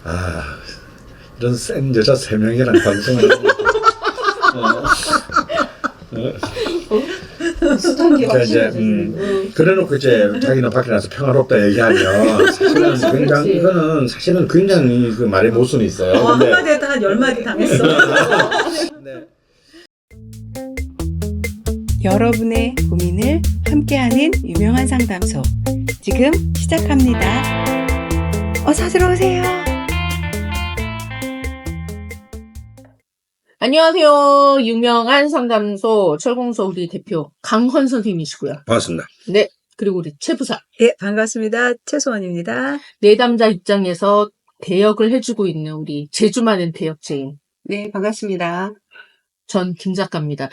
아, 이런 센 여자 3명이랑 방송을 수단기 그러니까 이제 그래놓고 이제 자기는 밖에 나서 평화롭다 얘기하면 사실은 굉장히 이거는 사실은 굉장히 그 말의 모순이 있어요. 근데 한마디에다 한 10마디 당했어. 네. 여러분의 고민을 함께하는 유명한 상담소 지금 시작합니다. 어서 들어오세요. 안녕하세요. 유명한 상담소 철공소 우리 대표 강헌 선생님이시고요. 반갑습니다. 네. 그리고 우리 최 부사. 예, 반갑습니다. 최소원입니다. 내담자 입장에서 대역을 해주고 있는 우리 제주 많은 대역죄인. 네, 반갑습니다. 전 김 작가입니다.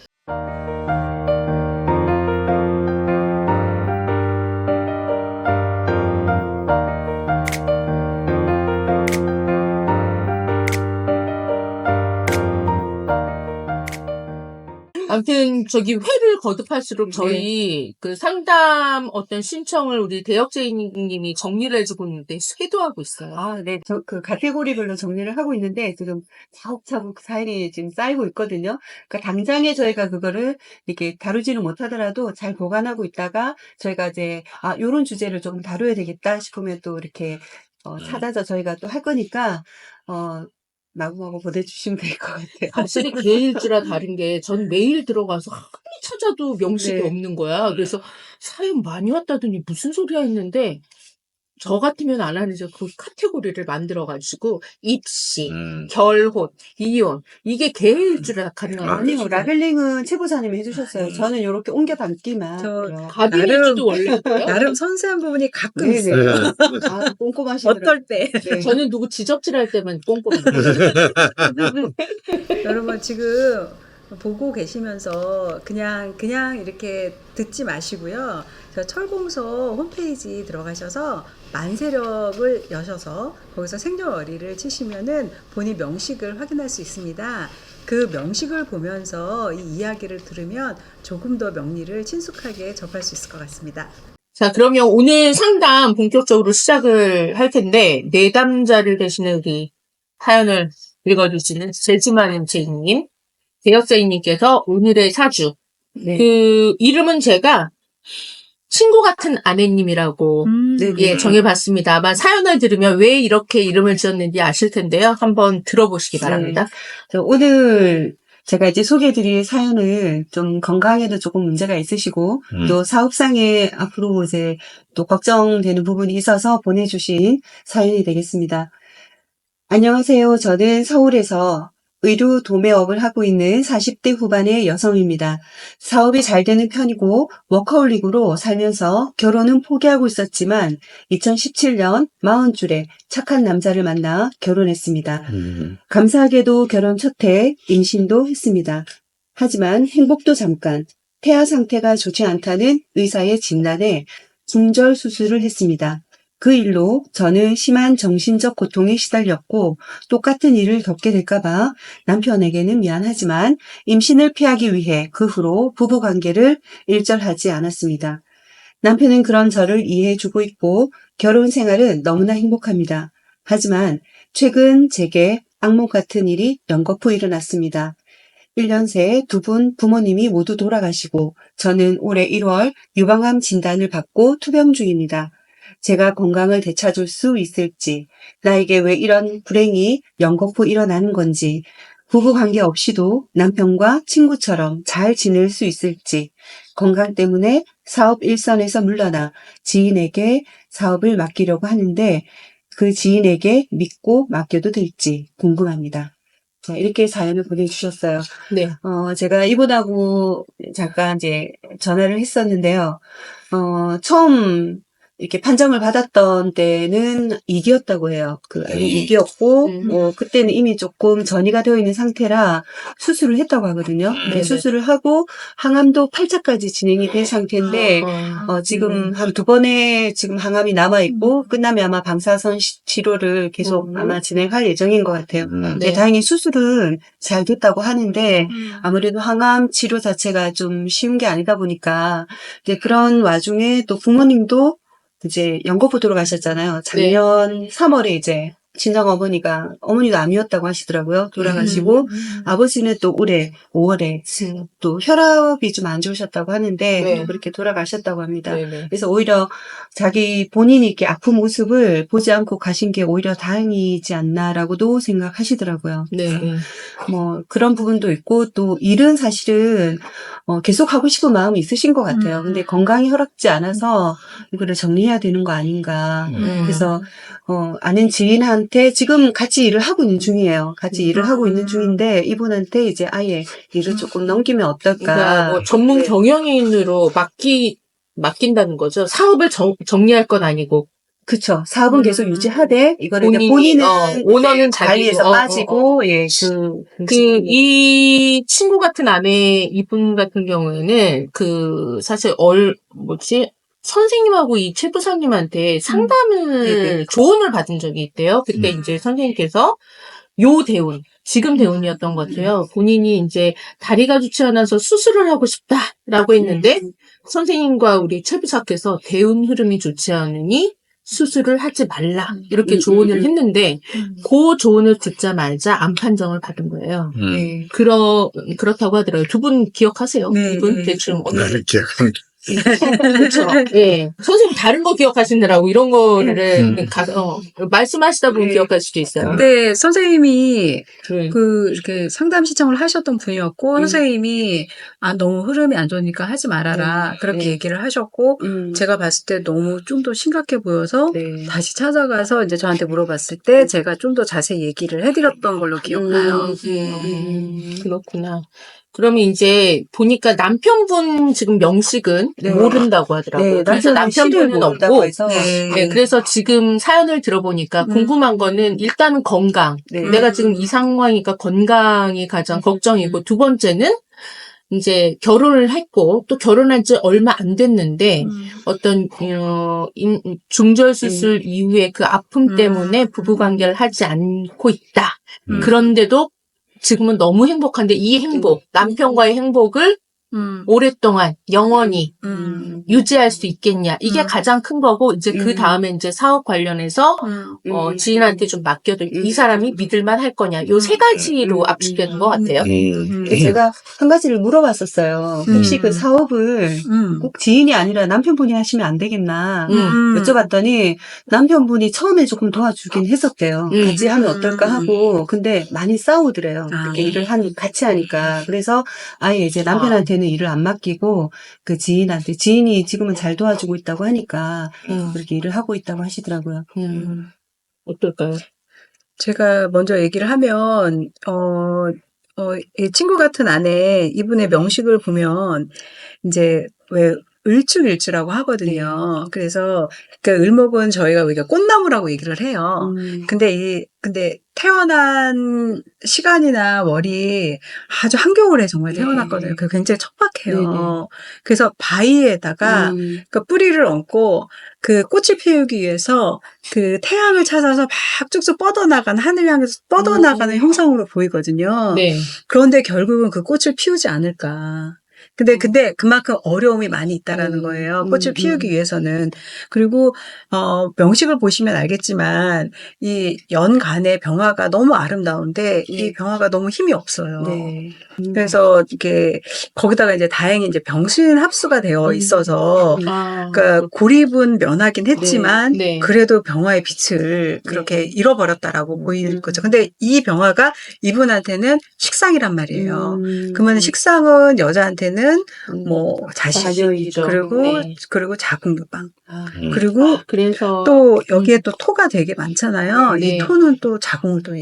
아무튼 저기 회를 거듭할수록 저희 그 상담 어떤 신청을 우리 대역죄인님이 정리를 해주고 있는데 쇄도하고 있어요. 아, 네. 그 카테고리별로 정리를 하고 있는데 지금 차곡차곡 사연이 지금 쌓이고 있거든요. 그러니까 당장에 저희가 그거를 이렇게 다루지는 못하더라도 잘 보관하고 있다가 저희가 이제 요런 주제를 조금 다뤄야 되겠다 싶으면 또 이렇게 찾아서 저희가 또 할 거니까 마구마구 보내주시면 될 것 같아요. 확실히 개일주라 다른 게 전 매일 들어가서 아무리 찾아도 명식이 네. 없는 거야. 그래서 사연 많이 왔다더니 무슨 소리야 했는데 저 같으면 안 하는지 그 카테고리를 만들어가지고 입시, 결혼, 이혼 이게 개일주라 가능한 아니요, 라벨링은 최 부사님이 해주셨어요. 저는 이렇게 옮겨 담기만. 저 가비일주도 원래 있고요. 나름 선세한 부분이 가끔 네네. 있어요. 꼼꼼하시더라고요. 어떨 때. 네. 저는 누구 지적질할 때만 꼼꼼해요. 여러분 지금 보고 계시면서 그냥 이렇게 듣지 마시고요. 저 철공소 홈페이지 들어가셔서 만세력을 여셔서 거기서 생년월일을 치시면은 본인 명식을 확인할 수 있습니다. 그 명식을 보면서 이 이야기를 들으면 조금 더 명리를 친숙하게 접할 수 있을 것 같습니다. 자, 그러면 오늘 상담 본격적으로 시작을 할 텐데, 내담자를 대신에 우리 사연을 읽어주시는 제주만은 제이님, 대역죄인님께서 오늘의 사주, 네. 그 이름은 제가 친구 같은 아내님이라고 네. 예, 정해봤습니다. 아마 사연을 들으면 왜 이렇게 이름을 지었는지 아실 텐데요. 한번 들어보시기 바랍니다. 오늘 제가 이제 소개해드릴 사연을 좀 건강에도 조금 문제가 있으시고 또 사업상에 앞으로 이제 또 걱정되는 부분이 있어서 보내주신 사연이 되겠습니다. 안녕하세요. 저는 서울에서 의류 도매업을 하고 있는 40대 후반의 여성입니다. 사업이 잘 되는 편이고 워커홀릭으로 살면서 결혼은 포기하고 있었지만 2017년 40줄에 착한 남자를 만나 결혼했습니다. 감사하게도 결혼 첫 해 임신도 했습니다. 하지만 행복도 잠깐 태아 상태가 좋지 않다는 의사의 진단에 중절 수술을 했습니다. 그 일로 저는 심한 정신적 고통에 시달렸고 똑같은 일을 겪게 될까봐 남편에게는 미안하지만 임신을 피하기 위해 그 후로 부부관계를 일절하지 않았습니다. 남편은 그런 저를 이해해주고 있고 결혼 생활은 너무나 행복합니다. 하지만 최근 제게 악몽 같은 일이 연거푸 일어났습니다. 1년 새 두 분 부모님이 모두 돌아가시고 저는 올해 1월 유방암 진단을 받고 투병 중입니다. 제가 건강을 되찾을 수 있을지, 나에게 왜 이런 불행이 연거푸 일어나는 건지, 부부관계 없이도 남편과 친구처럼 잘 지낼 수 있을지, 건강 때문에 사업 일선에서 물러나 지인에게 사업을 맡기려고 하는데 그 지인에게 믿고 맡겨도 될지 궁금합니다. 자, 이렇게 사연을 보내주셨어요. 네. 제가 이분하고 잠깐 이제 전화를 했었는데요. 처음 이렇게 판정을 받았던 때는 2기였다고 해요. 그 2기였고, 그때는 이미 조금 전이가 되어 있는 상태라 수술을 했다고 하거든요. 네네. 수술을 하고 항암도 8차까지 진행이 된 상태인데, 지금 한 2번의 지금 항암이 남아있고, 끝나면 아마 방사선 치료를 계속 아마 진행할 예정인 것 같아요. 네. 다행히 수술은 잘 됐다고 하는데, 아무래도 항암 치료 자체가 좀 쉬운 게 아니다 보니까, 이제 그런 와중에 또 부모님도 이제 연거푸 돌아가셨잖아요. 작년 3월에 이제 친정 어머니도 암이었다고 하시더라고요. 돌아가시고 아버지는 또 올해 5월에 또 혈압이 좀 안 좋으셨다고 하는데 네. 또 그렇게 돌아가셨다고 합니다. 네네. 그래서 오히려 자기 본인이 이렇게 아픈 모습을 보지 않고 가신 게 오히려 다행이지 않나라고도 생각하시더라고요. 네. 뭐 그런 부분도 있고 또 일은 사실은 계속 하고 싶은 마음이 있으신 것 같아요. 근데 건강이 허락지 않아서 이거를 정리해야 되는 거 아닌가. 그래서 아는 지인한테 지금 같이 일을 하고 있는 중이에요. 같이 일을 하고 있는 중인데 이분한테 이제 아예 일을 조금 넘기면 어떨까. 그러니까 뭐 전문 네. 경영인으로 맡긴다는 거죠. 사업을 정리할 건 아니고. 그쵸. 사업은 계속 유지하되 이거를 이제 본인이, 본인은 오너는 관리에서 자기고, 빠지고 예. 이 친구 같은 아내, 이분 같은 경우에는, 사실, 선생님하고 이 최 부사님한테 상담을, 네네. 조언을 받은 적이 있대요. 그때 이제 선생님께서 지금 대운이었던 것 같아요. 본인이 이제 다리가 좋지 않아서 수술을 하고 싶다라고 했는데, 선생님과 우리 최 부사께서 대운 흐름이 좋지 않으니, 수술을 하지 말라 이렇게 조언을 했는데 그 조언을 듣자마자 암 판정을 받은 거예요. 네. 그렇다고 하더라고요. 두 분 기억하세요? 네, 이분 네. 대충 나를 기억합니다. 그렇죠. 예. 선생님 다른 거 기억하시느라고 이런 거를 말씀하시다 보면 네. 기억할 수도 있어요. 근데 선생님이 네. 이렇게 상담 신청을 하셨던 분이었고, 선생님이, 너무 흐름이 안 좋으니까 하지 말아라. 그렇게 네. 얘기를 하셨고, 제가 봤을 때 너무 좀 더 심각해 보여서, 네. 다시 찾아가서 이제 저한테 물어봤을 때, 제가 좀 더 자세히 얘기를 해드렸던 걸로 기억나요. 그렇구나. 그러면 이제 보니까 남편분 지금 명식은 네. 모른다고 하더라고요. 네, 그래서 남편분은 모른다고 없고, 해서 네, 그래서 지금 사연을 들어보니까 궁금한 거는 일단은 건강. 네. 내가 지금 이 상황이니까 건강이 가장 걱정이고, 두 번째는 이제 결혼을 했고, 또 결혼한 지 얼마 안 됐는데, 어떤, 중절수술 이후에 그 아픔 때문에 부부관계를 하지 않고 있다. 그런데도 지금은 너무 행복한데 이 행복, 남편과의 행복을 오랫동안 영원히 유지할 수 있겠냐. 이게 가장 큰 거고, 이제 그 다음에 이제 사업 관련해서, 지인한테 좀 맡겨도 이 사람이 믿을만 할 거냐. 요 세 가지로 압축되는 것 같아요. 제가 한 가지를 물어봤었어요. 혹시 그 사업을 꼭 지인이 아니라 남편분이 하시면 안 되겠나 여쭤봤더니 남편분이 처음에 조금 도와주긴 했었대요. 같이 하면 어떨까 하고. 근데 많이 싸우더래요. 이렇게 일을 같이 하니까. 그래서 아예 이제 남편한테는 일을 안 맡기고 그 지인이 지금은 잘 도와주고 있다고 하니까 그렇게 일을 하고 있다고 하시더라고요. 어떨까요? 제가 먼저 얘기를 하면, 이 친구 같은 아내, 이분의 명식을 보면, 이제, 왜, 을축일주라고 하거든요. 그래서, 그 을목은 저희가 우리가 꽃나무라고 얘기를 해요. 근데 태어난 시간이나 월이 아주 한겨울에 정말 태어났거든요. 그 굉장히 척박해요. 그래서 바위에다가 그 뿌리를 얹고 그 꽃을 피우기 위해서 그 태양을 찾아서 막 쭉쭉 뻗어나간 하늘 향해서 뻗어나가는 형상으로 보이거든요. 네. 그런데 결국은 그 꽃을 피우지 않을까. 근데 그만큼 어려움이 많이 있다라는 거예요. 꽃을 피우기 위해서는. 그리고 명식을 보시면 알겠지만 이 연간의 병화가 너무 아름다운데 이 병화가 너무 힘이 없어요. 그래서 이게 거기다가 이제 다행히 이제 병신 합수가 되어 있어서 그러니까 고립은 면하긴 했지만 그래도 병화의 빛을 그렇게 잃어버렸다라고 보이는 거죠. 근데 이 병화가 이분한테는 식상이란 말이에요. 그러면 식상은 여자한테는 뭐 자식이죠. 그리고 자궁유방. 그리고 그래서 또 여기에 또 토가 되게 많잖아요. 네. 이 토는 또 자궁을 또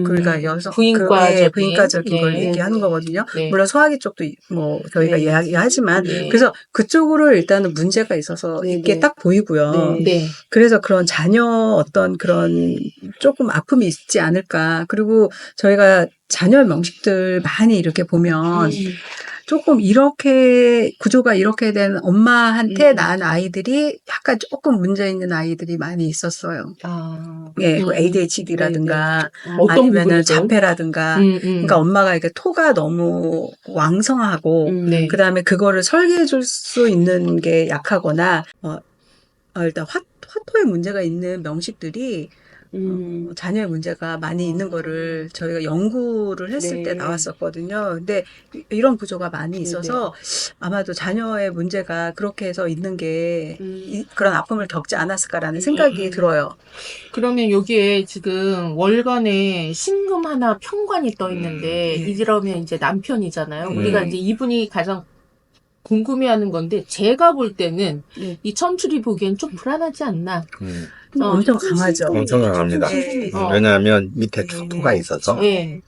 그러니까 여성 부인과적인 걸 얘기하는 거거든요. 물론 소화기 쪽도 뭐 저희가 이야기하지만 그래서 그쪽으로 일단은 문제가 있어서 이게 딱 보이고요. 그래서 그런 자녀 어떤 그런 조금 아픔이 있지 않을까. 그리고 저희가 자녀 명식들 많이 이렇게 보면 조금 이렇게 구조가 이렇게 된 엄마한테 낳은 아이들이 약간 조금 문제 있는 아이들이 많이 있었어요. 예, 뭐 ADHD라든가 아니면은 자폐라든가. 그러니까 엄마가 이렇게 토가 너무 왕성하고 그다음에 그거를 설계해 줄 수 있는 게 약하거나 일단 화토에 문제가 있는 명식들이 자녀의 문제가 많이 있는 거를 저희가 연구를 했을 네. 때 나왔었거든요. 근데 이런 구조가 많이 있어서 아마도 자녀의 문제가 그렇게 해서 있는 게 그런 아픔을 겪지 않았을까라는 생각이 들어요. 그러면 여기에 지금 월간에 신금 하나 평관이 떠 있는데 네. 이러면 이제 남편이잖아요. 우리가 이제 이분이 가장 궁금해하는 건데 제가 볼 때는 네. 이 천출이 보기엔 좀 불안하지 않나. 엄청 강하죠. 엄청 강합니다. 네. 왜냐하면 밑에 축토가 있어서 네.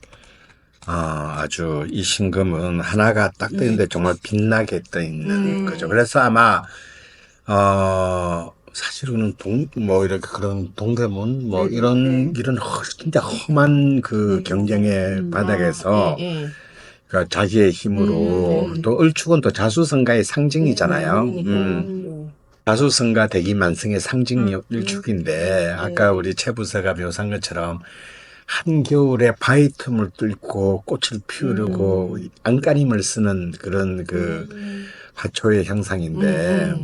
아주 이 신금은 하나가 딱 떠 있는데 정말 빛나게 떠 있는 거죠. 그래서 아마 사실은 뭐 이렇게 그런 동대문 뭐 이런 진짜 험한 그 경쟁의 바닥에서 그러니까 자기의 힘으로 또 을축은 또 자수성가의 상징이잖아요. 자수성가 대기만성의 상징이 일축인데 아까 우리 최 부사가 묘사한 것처럼 한겨울에 바위 틈을 뚫고 꽃을 피우려고 안간힘을 쓰는 그런 그 화초의 형상인데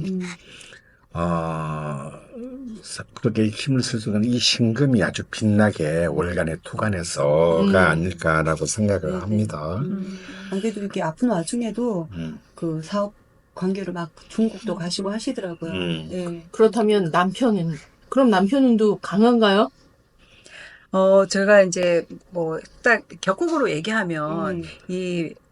그렇게 힘을 쓸 수 있는 이 신금이 아주 빛나게 월간의 토간에서가 아닐까라고 생각을 합니다. 안 그래도 이렇게 아픈 와중에도 그 사업 관계로 막 중국도 가시고 하시더라고요. 예. 그렇다면 그럼 남편은도 강한가요? 제가 이제 뭐 딱 격국으로 얘기하면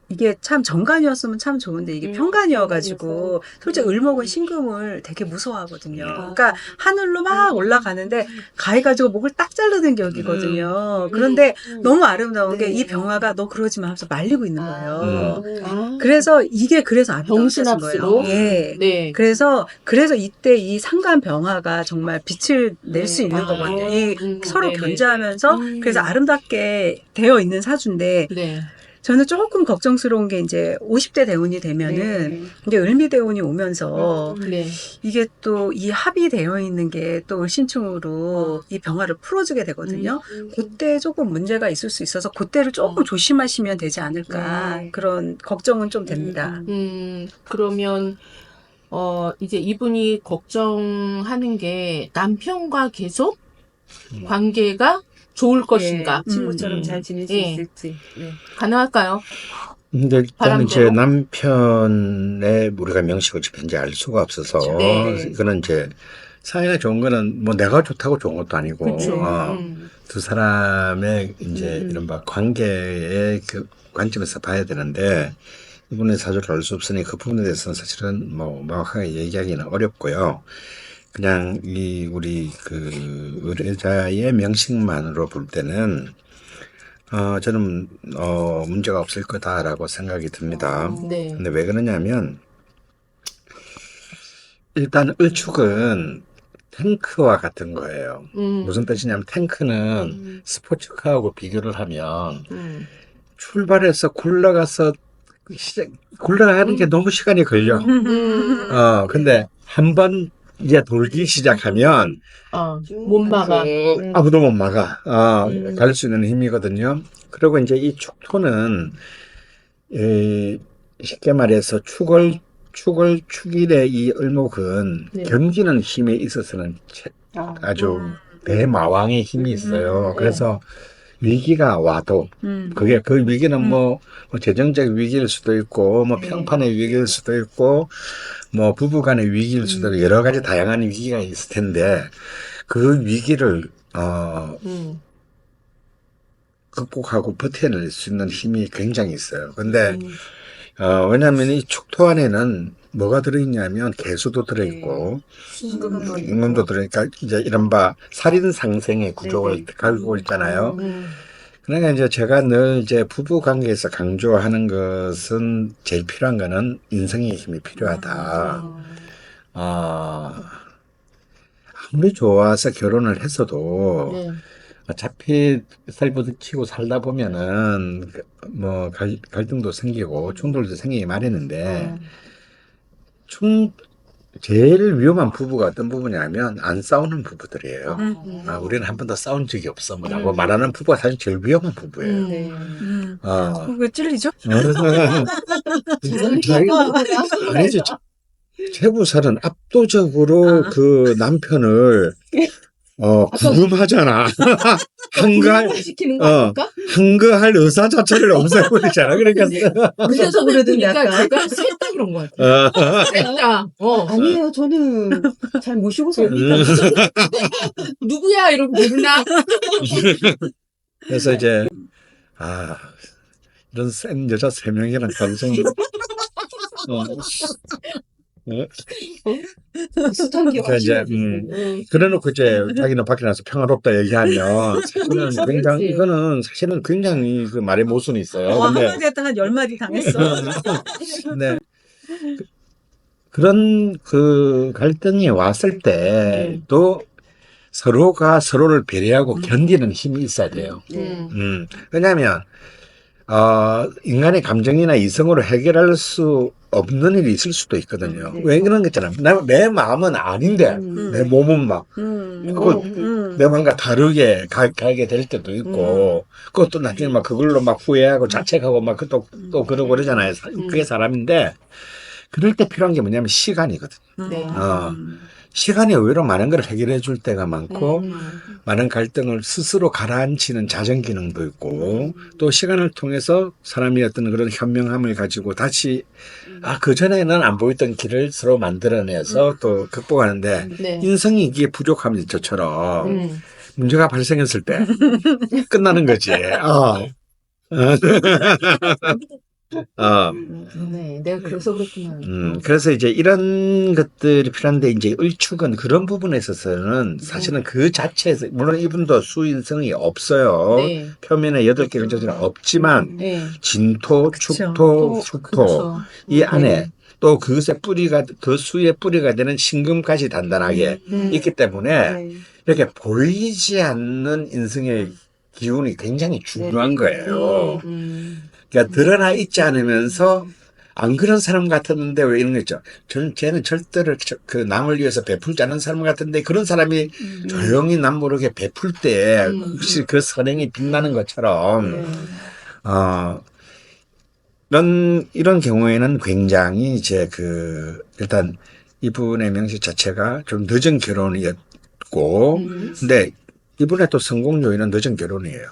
이게 참 정관이었으면 참 좋은데 이게 편관이어가지고 솔직히 을목은 신금을 되게 무서워하거든요. 그러니까 하늘로 막 올라가는데 가해가지고 목을 딱 자르는 격이거든요. 그런데 너무 아름다운 게 이 병화가 너 그러지 마 하면서 말리고 있는 거예요. 그래서 그래서 아름다운 거예요. 예. 네. 그래서 이때 이 상관 병화가 정말 빛을 낼 수 있는 거거든요. 이 서로 네네. 견제하면서 그래서 아름답게 되어 있는 사주인데 네. 저는 조금 걱정스러운 게 이제 50대 대운이 되면은 이게 을미 대운이 오면서 네. 이게 또 이 합이 되어 있는 게 또 을신충으로 이 병화를 풀어주게 되거든요. 그때 조금 문제가 있을 수 있어서 그때를 조금 조심하시면 되지 않을까 그런 걱정은 좀 됩니다. 그러면 이제 이분이 걱정하는 게 남편과 계속 관계가 좋을 것인가? 친구처럼 잘 지낼 수 예. 있을지. 네. 가능할까요? 근데 일단 바람대로? 제 남편의 우리가 명식을 현재 알 수가 없어서 네. 이거는 이제 사이가 좋은 거는 뭐 내가 좋다고 좋은 것도 아니고 그렇죠. 두 사람의 이제 이른바 관계의 그 관점에서 봐야 되는데 이분의 사주를 알 수 없으니 그 부분에 대해서는 사실은 뭐 명확하게 얘기하기는 어렵고요. 그냥 우리 그 의뢰자의 명식만으로 볼 때는 저는 문제가 없을 거다라고 생각이 듭니다. 네. 근데 왜 그러냐면 일단 을축은 탱크와 같은 거예요. 무슨 뜻이냐면 탱크는 스포츠카하고 비교를 하면 출발해서 굴러가서 굴러가는 게 너무 시간이 걸려. 근데 한 번 이제 돌기 시작하면 못 막아. 아무도 못 막아. 갈 수 있는 힘이거든요. 그리고 이제 이 축토는 쉽게 말해서 축일의 이 을목은 네. 견디는 힘에 있어서는 아주 대마왕의 힘이 있어요. 그래서 위기가 와도 그게 그 위기는 뭐 재정적 위기일 수도 있고 뭐 평판의 위기일 수도 있고 뭐 부부간의 위기일 수도 있고 여러 가지 다양한 위기가 있을 텐데 그 위기를 극복하고 버텨낼 수 있는 힘이 굉장히 있어요. 근데 왜냐하면 이 축토 안에는 뭐가 들어있냐면 개수도 들어있고 임금도 들어있으니까 이제 이른바 살인 상생의 구조를 가지고 있잖아요. 그러니까 이제 제가 늘 이제 부부 관계에서 강조하는 것은 제일 필요한 거는 인성의 힘이 필요하다. 아무리 좋아서 결혼을 했어도 네. 어차피 살부딪히고 살다 보면은 뭐 갈등도 생기고 충돌도 생기기 마련인데 제일 위험한 부부가 어떤 부부냐면 안 싸우는 부부들이에요. 우리는 한 번도 싸운 적이 없어 뭐라고 말하는 부부가 사실 제일 위험한 부부예요. 왜 찔리죠? 아니지. 최부살은 압도적으로 그 남편을 궁금하잖아. 한가할, 시키는 거 어, 아닐까? 한가할 의사 자체를 없애버리잖아. 그러니까, 그래서 그러던데 그러니까 약간. 제가 셋다 그런 것 같아요. 셋다. 아니에요. 저는 잘 모시고 음. 삽니다. 누구야? 이러고 부르나? 그래서 이제, 이런 센 여자 3명이랑 방송, 숱한 그러니까 이제, 그래놓고 이제 자기는 밖에 나서 평화롭다 얘기하면 사실은 굉장히, 이거는 사실은 굉장히 그 말의 모순이 있어요. 근데, 한마디 했다 한 10마디 당했어. 근데 그런 그 갈등이 왔을 때도 서로가 서로를 배려하고 견디는 힘이 있어야 돼요. 왜냐하면 인간의 감정이나 이성으로 해결할 수 없는 일이 있을 수도 있거든요. 왜 그런 거 있잖아. 내 마음은 아닌데 내 몸은 막 내 마음과 다르게 가게 될 때도 있고 그것도 나중에 막 그걸로 막 후회하고 자책하고 막 또 그러고 그러잖아요. 그게 사람인데 그럴 때 필요한 게 뭐냐면 시간이거든. 네. 시간이 의외로 많은 걸 해결해 줄 때가 많고 많은 갈등을 스스로 가라앉히는 자정 기능도 있고 또 시간을 통해서 사람이 어떤 그런 현명함을 가지고 다시 그전에는 안 보였던 길을 서로 만들어내서 또 극복하는데 네. 인성이 이게 부족하면 저처럼 문제가 발생했을 때 끝나는 거지. 네, 내가 그래서 그렇구나. 그래서 이제 이런 것들이 필요한데 이제 을축은 그런 부분에 있어서는 사실은 그 자체에서 물론 이분도 수인성이 없어요. 네. 표면에 8개 글자들은 없지만 네. 진토, 축토, 숙토 그렇죠. 이 안에 또 그것의 뿌리가 그 수의 뿌리가 되는 신금까지 단단하게 있기 때문에 이렇게 보이지 않는 인성의 기운이 굉장히 중요한 거예요. 그러니까 드러나 있지 않으면서 안 그런 사람 같았는데 왜 이런 거 있죠. 쟤는 절대로 그 남을 위해서 베풀지 않은 사람 같은데 그런 사람이 조용히 남 모르게 베풀 때 혹시 그 선행이 빛나는 것처럼 이런 경우에는 굉장히 이제 일단 이분의 명식 자체가 좀 늦은 결혼이었고 근데 이분의 또 성공 요인은 늦은 결혼이에요.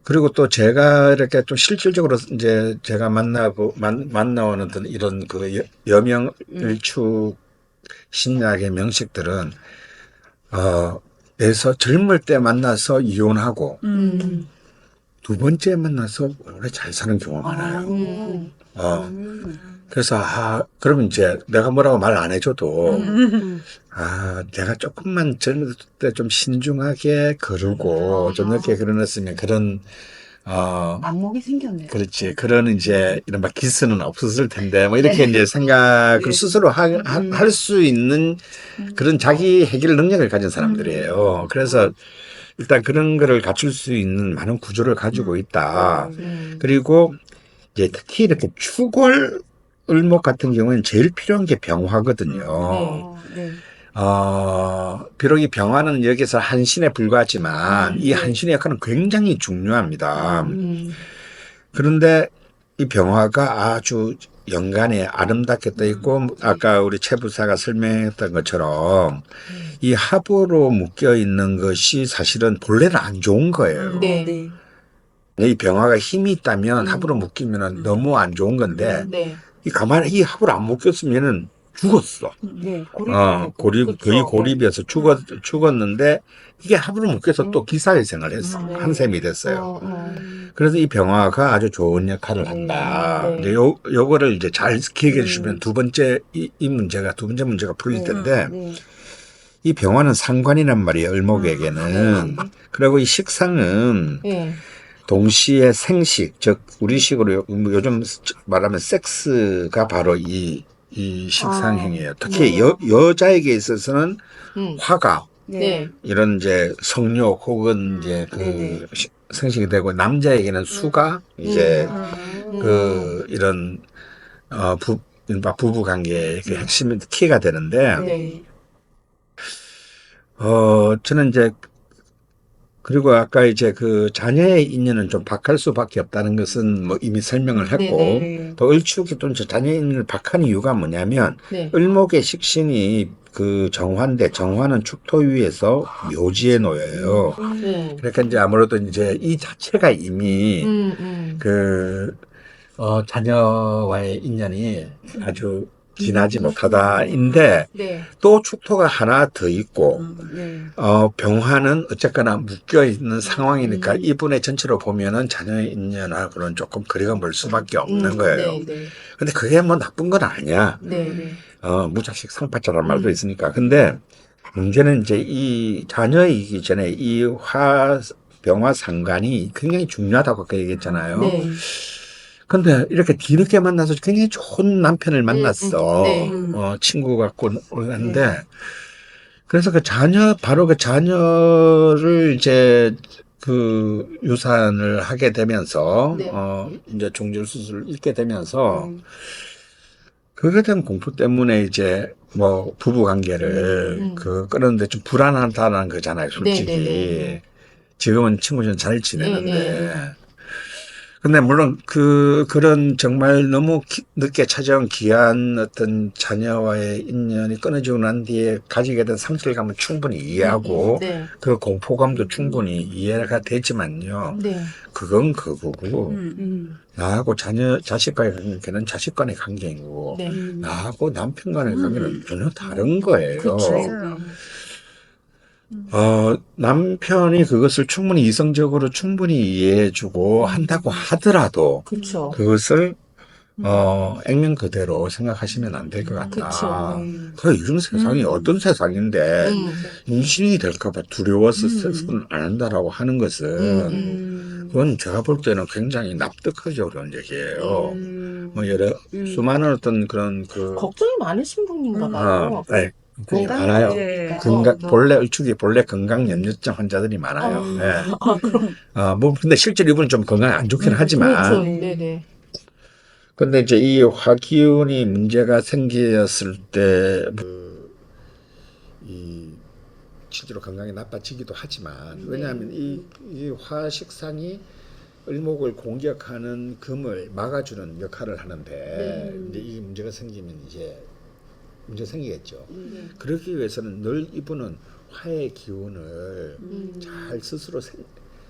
그리고 또 제가 이렇게 좀 실질적으로 이제 제가 만나오는 어떤 이런 그 여명일축 신약의 명식들은, 에서 젊을 때 만나서 이혼하고, 두 번째 만나서 오래 잘 사는 경우가 많아요. 그래서, 그러면 이제 내가 뭐라고 말 안 해줘도, 내가 조금만 젊을 때 좀 신중하게 거르고, 좀 늦게 걸어놨으면 그런, 안목이 생겼네. 그렇지. 그런 이제 이런 막 기스는 없었을 텐데, 뭐 이렇게 이제 생각을 스스로 할 수 있는 그런 자기 해결 능력을 가진 사람들이에요. 그래서 일단 그런 거를 갖출 수 있는 많은 구조를 가지고 있다. 그리고 이제 특히 이렇게 축월 을목 같은 경우에는 제일 필요한 게 병화거든요. 비록 이 병화는 여기서 한신에 불과하지만 이 한신의 역할은 굉장히 중요합니다. 그런데 이 병화가 아주 연간에 아름답게 떠 있고 아까 우리 최 부사가 설명했던 것처럼 이 합으로 묶여 있는 것이 사실은 본래는 안 좋은 거예요. 네. 이 병화가 힘이 있다면 합으로 묶이면 너무 안 좋은 건데 네. 이 합으로 안 묶였으면은 죽었어. 네, 거의 고립이어서 죽었는데 이게 합으로 묶여서 또 기사회생을 했어. 한 셈이 됐어요. 그래서 이 병화가 아주 좋은 역할을 한다. 이제 요거를 이제 잘 기억해 주시면 두 번째 문제가 풀릴 텐데 이 병화는 상관이란 말이에요. 을목에게는. 그리고 이 식상은 동시에 생식, 즉 우리식으로 요즘 말하면 섹스가 바로 이 식상행위예요. 특히 여자에게 있어서는 화가 이런 이제 성욕 혹은 이제 생식이 되고 남자에게는 수가 이제 이런 부부 관계의 그 핵심 키가 되는데 저는 이제 그리고 아까 이제 그 자녀의 인연은 좀 박할 수밖에 없다는 것은 뭐 이미 설명을 했고, 네네. 또 을축이 또 이제 자녀의 인연을 박한 이유가 뭐냐면, 네. 을목의 식신이 그 정화인데, 정화는 축토 위에서 묘지에 놓여요. 네. 그러니까 이제 아무래도 이제 이 자체가 이미 음. 그, 자녀와의 인연이 아주 진하지 못하다인데, 네. 또 축토가 하나 더 있고, 네. 병화는 어쨌거나 묶여 있는 상황이니까 이분의 전체로 보면은 자녀의 인연하고는 조금 거리가 멀 수밖에 없는 거예요. 네, 네. 근데 그게 뭐 나쁜 건 아니야. 네, 네. 무작식 상파자란 말도 있으니까. 근데 문제는 이제 이 자녀이기 전에 이 병화 상관이 굉장히 중요하다고 아까 얘기했잖아요. 네. 근데 이렇게 뒤늦게 만나서 굉장히 좋은 남편을 만났어. 네. 친구 같고 그러는데 그래서 그 자녀, 바로 그 자녀를 이제 그 유산을 하게 되면서, 네. 이제 중절 수술을 읽게 되면서, 그거에 대한 공포 때문에 이제 뭐 부부 관계를 끊었는데 좀 불안하다는 거잖아요, 솔직히. 네, 네, 네. 지금은 친구는 잘 네, 지내는데. 근데 물론 그런 정말 너무 늦게 찾아온 귀한 어떤 자녀와의 인연이 끊어지고 난 뒤에 가지게 된 상실감은 충분히 이해하고 네. 그 공포감도 충분히 이해가 되지만요. 네. 그건 그거고 음. 나하고 자식과의 관계는 자식 간의 관계인 거고 네. 나하고 남편 간의 관계는 전혀 다른 거예요. 그쵸. 맞아요. 남편이 그것을 충분히 이성적으로 충분히 이해해주고 한다고 하더라도 그쵸. 그것을 액면 그대로 생각하시면 안 될 것 같다. 그 이런 세상이 어떤 세상인데 임신이 될까봐 두려워서 세수는 안 한다라고 하는 것은 그건 제가 볼 때는 굉장히 납득하기 어려운 얘기예요. 뭐 여러 수많은 어떤 그런 걱정이 많으신 분인가 봐요. 네, 굉장히 건강? 많아요. 네. 본래 을축이 본래 건강염려증 환자들이 많아요. 네. 뭐 근데 실제로 이분은 좀 건강이 안 좋긴 그렇죠. 하지만 네네. 근데 이제 이 화기운이 문제가 생겼을 때, 이 실제로 건강이 나빠지기도 하지만, 왜냐하면 이 화식상이 을목을 공격하는 금을 막아주는 역할을 하는데, 이제 이 문제가 생기면 이제 문제 생기겠죠. 그러기 위해서는 늘 이분은 화의 기운을 잘 스스로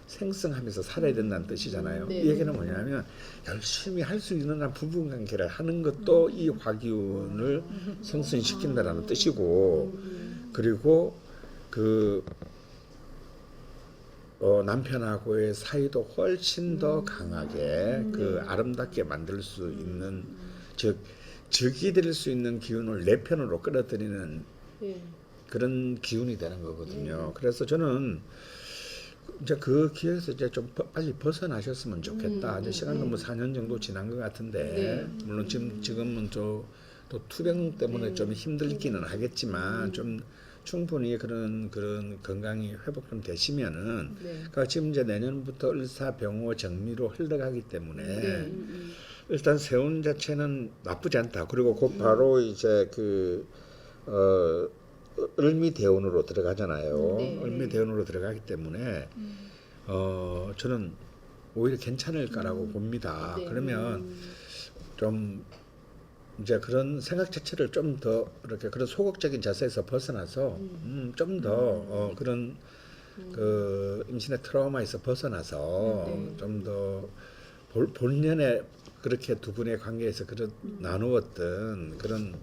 생성하면서 살아야 된다는 뜻이잖아요. 이 얘기는 뭐냐면 열심히 할 수 있는 한 부부관계를 하는 것도 이 화기운을 생성시킨다라는 뜻이고, 그리고 그 남편하고의 사이도 훨씬 더 강하게 그 아름답게 만들 수 있는, 즉 적이 될 수 있는 기운을 내 편으로 끌어들이는 그런 기운이 되는 거거든요. 그래서 저는 이제 그 기회에서 이제 좀 빨리 벗어나셨으면 좋겠다. 이제 시간도 뭐 4년 정도 지난 것 같은데, 물론 지금은 또 투병 때문에 좀 힘들기는 하겠지만, 좀 충분히 그런 건강이 회복 좀 되시면은, 그러니까 지금 이제 내년부터 을사병호 정미로 흘러가기 때문에, 일단 세운 자체는 나쁘지 않다. 그리고 곧 바로 이제 을미대운으로 들어가잖아요. 을미대운으로 들어가기 때문에 저는 오히려 괜찮을까라고 봅니다. 그러면 좀 이제 그런 생각 자체를 좀 더 이렇게 그런 소극적인 자세에서 벗어나서 좀 더 그런 그 임신의 트라우마에서 벗어나서 좀 더 본연의 그렇게 두 분의 관계에서 그런 나누었던 그런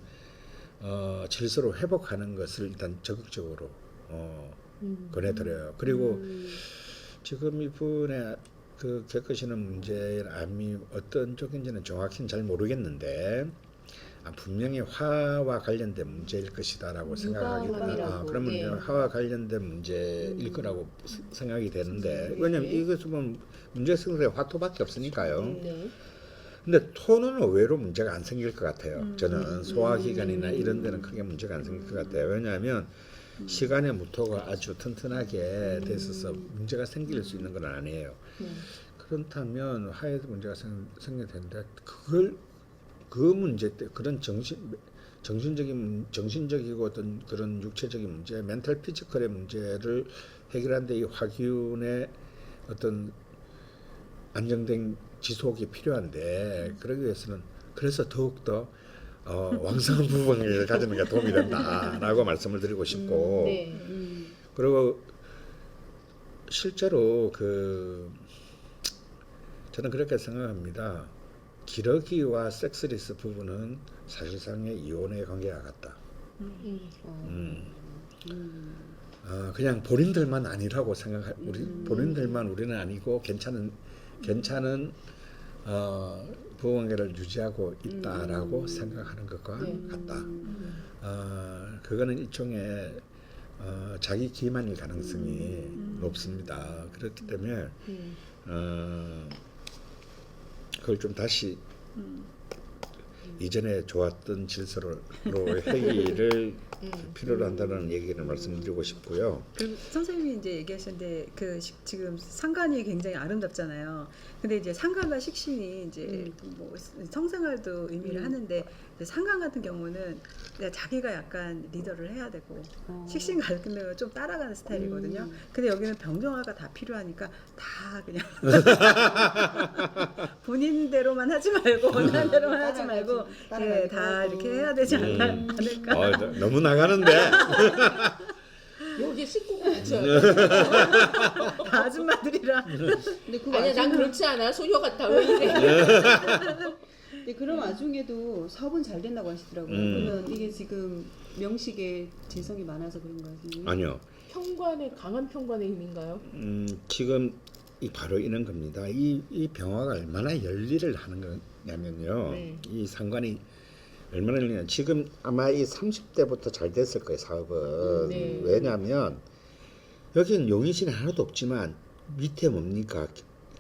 질서로 회복하는 것을 일단 적극적으로 권해드려요. 그리고 지금 이분의 그 겪으시는 문제의 어떤 쪽인지는 정확히는 잘 모르겠는데 분명히 화와 관련된 문제일 것이다라고 생각하게 됩니다. 그러면 이제 화와 관련된 문제일 거라고 생각이 되는데, 왜냐하면 이것은 뭐 문제 생성의 화토밖에 없으니까요. 근데 토는 의외로 문제가 안 생길 것 같아요. 저는 소화기관이나 이런 데는 크게 문제가 안 생길 것 같아요. 왜냐하면 시간의 무토가 아주 튼튼하게 돼 있어서 문제가 생길 수 있는 건 아니에요. 그렇다면 화에도 문제가 생겨야 되는데 그 문제 때 그런 정신적이고 어떤 그런 육체적인 문제, 멘탈 피지컬의 문제를 해결하는데 이 화기운의 어떤 안정된 지속이 필요한데 그러기 위해서는 그래서 더욱더 왕성한 부부관계를 가지는 게 도움이 된다라고 말씀을 드리고 싶고 네. 그리고 실제로 저는 그렇게 생각합니다. 기러기와 섹스리스 부부는 사실상의 이혼의 관계와 같다. 그냥 본인들만 아니라고 본인들만 우리는 아니고 괜찮은 부부관계를 유지하고 있다라고 생각하는 것과 같다. 그거는 일종의 자기 기만일 가능성이 높습니다. 그렇기 때문에 그걸 좀 다시 이전에 좋았던 질서로 회의를 필요로 한다는 얘기를 말씀드리고 싶고요. 그리고 선생님이 이제 얘기하셨는데 지금 상간이 굉장히 아름답잖아요. 근데 이제 상간과 식신이 이제 뭐 성생활도 의미를 하는데 이제 상간 같은 경우는 자기가 약간 리더를 해야 되고 식신 같은 경우는 좀 따라가는 스타일이거든요. 근데 여기는 병정화가 다 필요하니까 다 그냥 본인대로만 하지 말고 원하는 대로만 하지 말고 예, 다 이렇게 해야 되지 않을까. 너무 나가는데. 여기 식구가 붙여야 돼. 다 아줌마들이라. 근데 그 아니야, 난 그렇지 않아. 소녀 같아. 왜 이래? 근데 그런 와중에도 사업은 잘 된다고 하시더라고요. 그러면 이게 지금 명식에 재성이 많아서 그런가요? 선생님? 아니요. 강한 평관의 힘인가요? 지금 바로 이런 겁니다. 이 병화가 얼마나 열일을 하는 거냐면요. 이 상관이 얼마나 열리냐. 지금 아마 이 30대부터 잘 됐을 거예요, 사업은. 네. 왜냐하면 여기는 용의신이 하나도 없지만 밑에 뭡니까?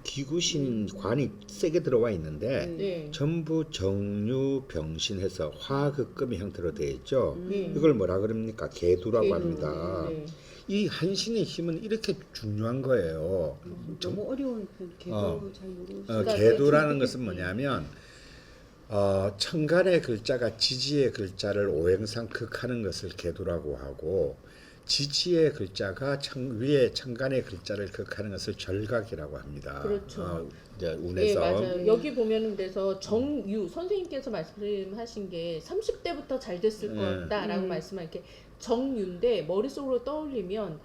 기구신 관이 세게 들어와 있는데 네. 전부 정유 병신해서 화극금의 형태로 되어 있죠. 네. 이걸 뭐라 그럽니까? 개두라고 개두. 합니다. 네. 이 한신의 힘은 이렇게 중요한 거예요. 너무 어려운 개도 잘 모르고. 개두라는 것은 뭐냐면 천간의 글자가 지지의 글자를 오행상 극하는 것을 개두라고 하고 지지의 글자가 위에 천간의 글자를 극하는 것을 절각이라고 합니다. 그렇죠. 이제 네, 운에서 맞아요. 여기 보면은 그래서 정유 선생님께서 말씀하신 게 30대부터 잘 됐을 거다라고 말씀한 게 정유인데 머릿속으로 떠올리면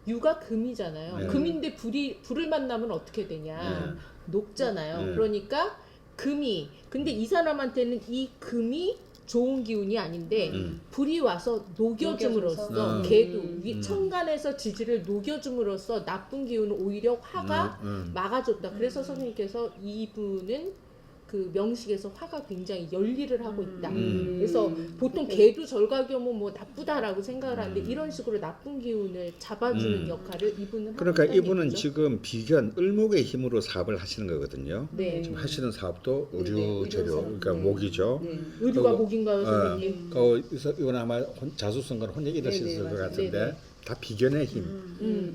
유가 금이잖아요. 네. 금인데 불을 만나면 어떻게 되냐? 녹잖아요. 그러니까 금이 근데 이 사람한테는 이 금이 좋은 기운이 아닌데 불이 와서 녹여줌으로써 녹여줘서. 개도 천간에서 지지를 녹여줌으로써 나쁜 기운은 오히려 화가 막아줬다. 그래서 선생님께서 이분은 그 명식에서 화가 굉장히 열일을 하고 있다. 그래서 보통 개도 절각이 오면 뭐 나쁘다라고 생각을 하는데 이런 식으로 나쁜 기운을 잡아주는 역할을 이분은 하고 그러니까 있다는 이분은 얘기죠. 지금 비견 을목의 힘으로 사업을 하시는 거거든요. 네. 지금 하시는 사업도 의류 네, 재료, 의료 그러니까 사업. 목이죠. 네. 의류가 그리고, 목인가요, 선생님? 그래서 이건 아마 자수성가는 혼자 일하셨을 네, 것 맞아요. 같은데 네, 네. 다 비견의 힘,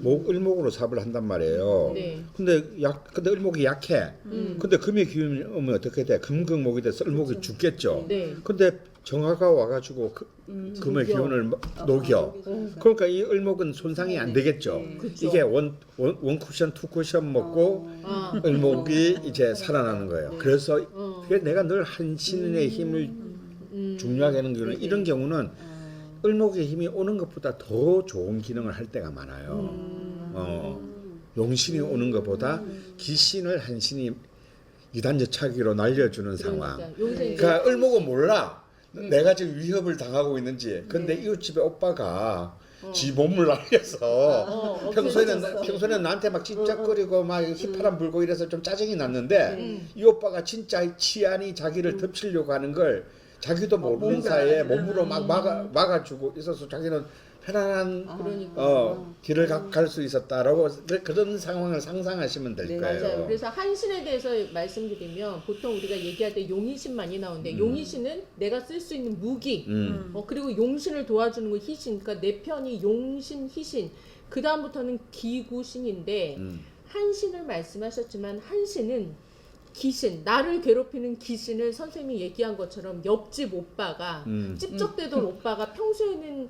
을목으로 사업을 한단 말이에요. 네. 근데 을목이 약해. 근데 금의 기운이 오면 어떻게 돼? 금극목이 돼서 을목이 죽겠죠. 네. 근데 정화가 와가지고 금의 녹여. 기운을 녹여. 그러니까 이 을목은 손상이 안 되겠죠. 그쵸. 이게 원 쿠션, 투 쿠션 먹고 아. 을목이 이제 살아나는 거예요. 그래서 그게 내가 늘 한신의 힘을 중요하게 하는 경우는 이런 경우는 을목의 힘이 오는 것보다 더 좋은 기능을 할 때가 많아요. 용신이 오는 것보다 기신을 한신이 이단저차기로 날려주는 상황. 여기서 이제 그러니까 을목은 몰라. 내가 지금 위협을 당하고 있는지. 근데 이웃집에 오빠가 지 몸을 날려서 평소에는 나한테 막 찝쩍거리고 막 휘파람 불고 이래서 좀 짜증이 났는데 이 오빠가 진짜 치안이 자기를 덮치려고 하는 걸 자기도 모르는 사이에 몸으로 막 막아주고 있어서 자기는 편안한 길을 갈 수 있었다라고 그런 상황을 상상하시면 될 거예요. 맞아요. 그래서 한신에 대해서 말씀드리면 보통 우리가 얘기할 때 용의신 많이 나오는데 용의신은 내가 쓸 수 있는 무기 그리고 용신을 도와주는 거 희신. 그러니까 내 편이 용신, 희신. 그 다음부터는 기구신인데 한신을 말씀하셨지만 한신은 기신, 나를 괴롭히는 기신을 선생님이 얘기한 것처럼 옆집 오빠가 찝쩍대던 오빠가 평소에는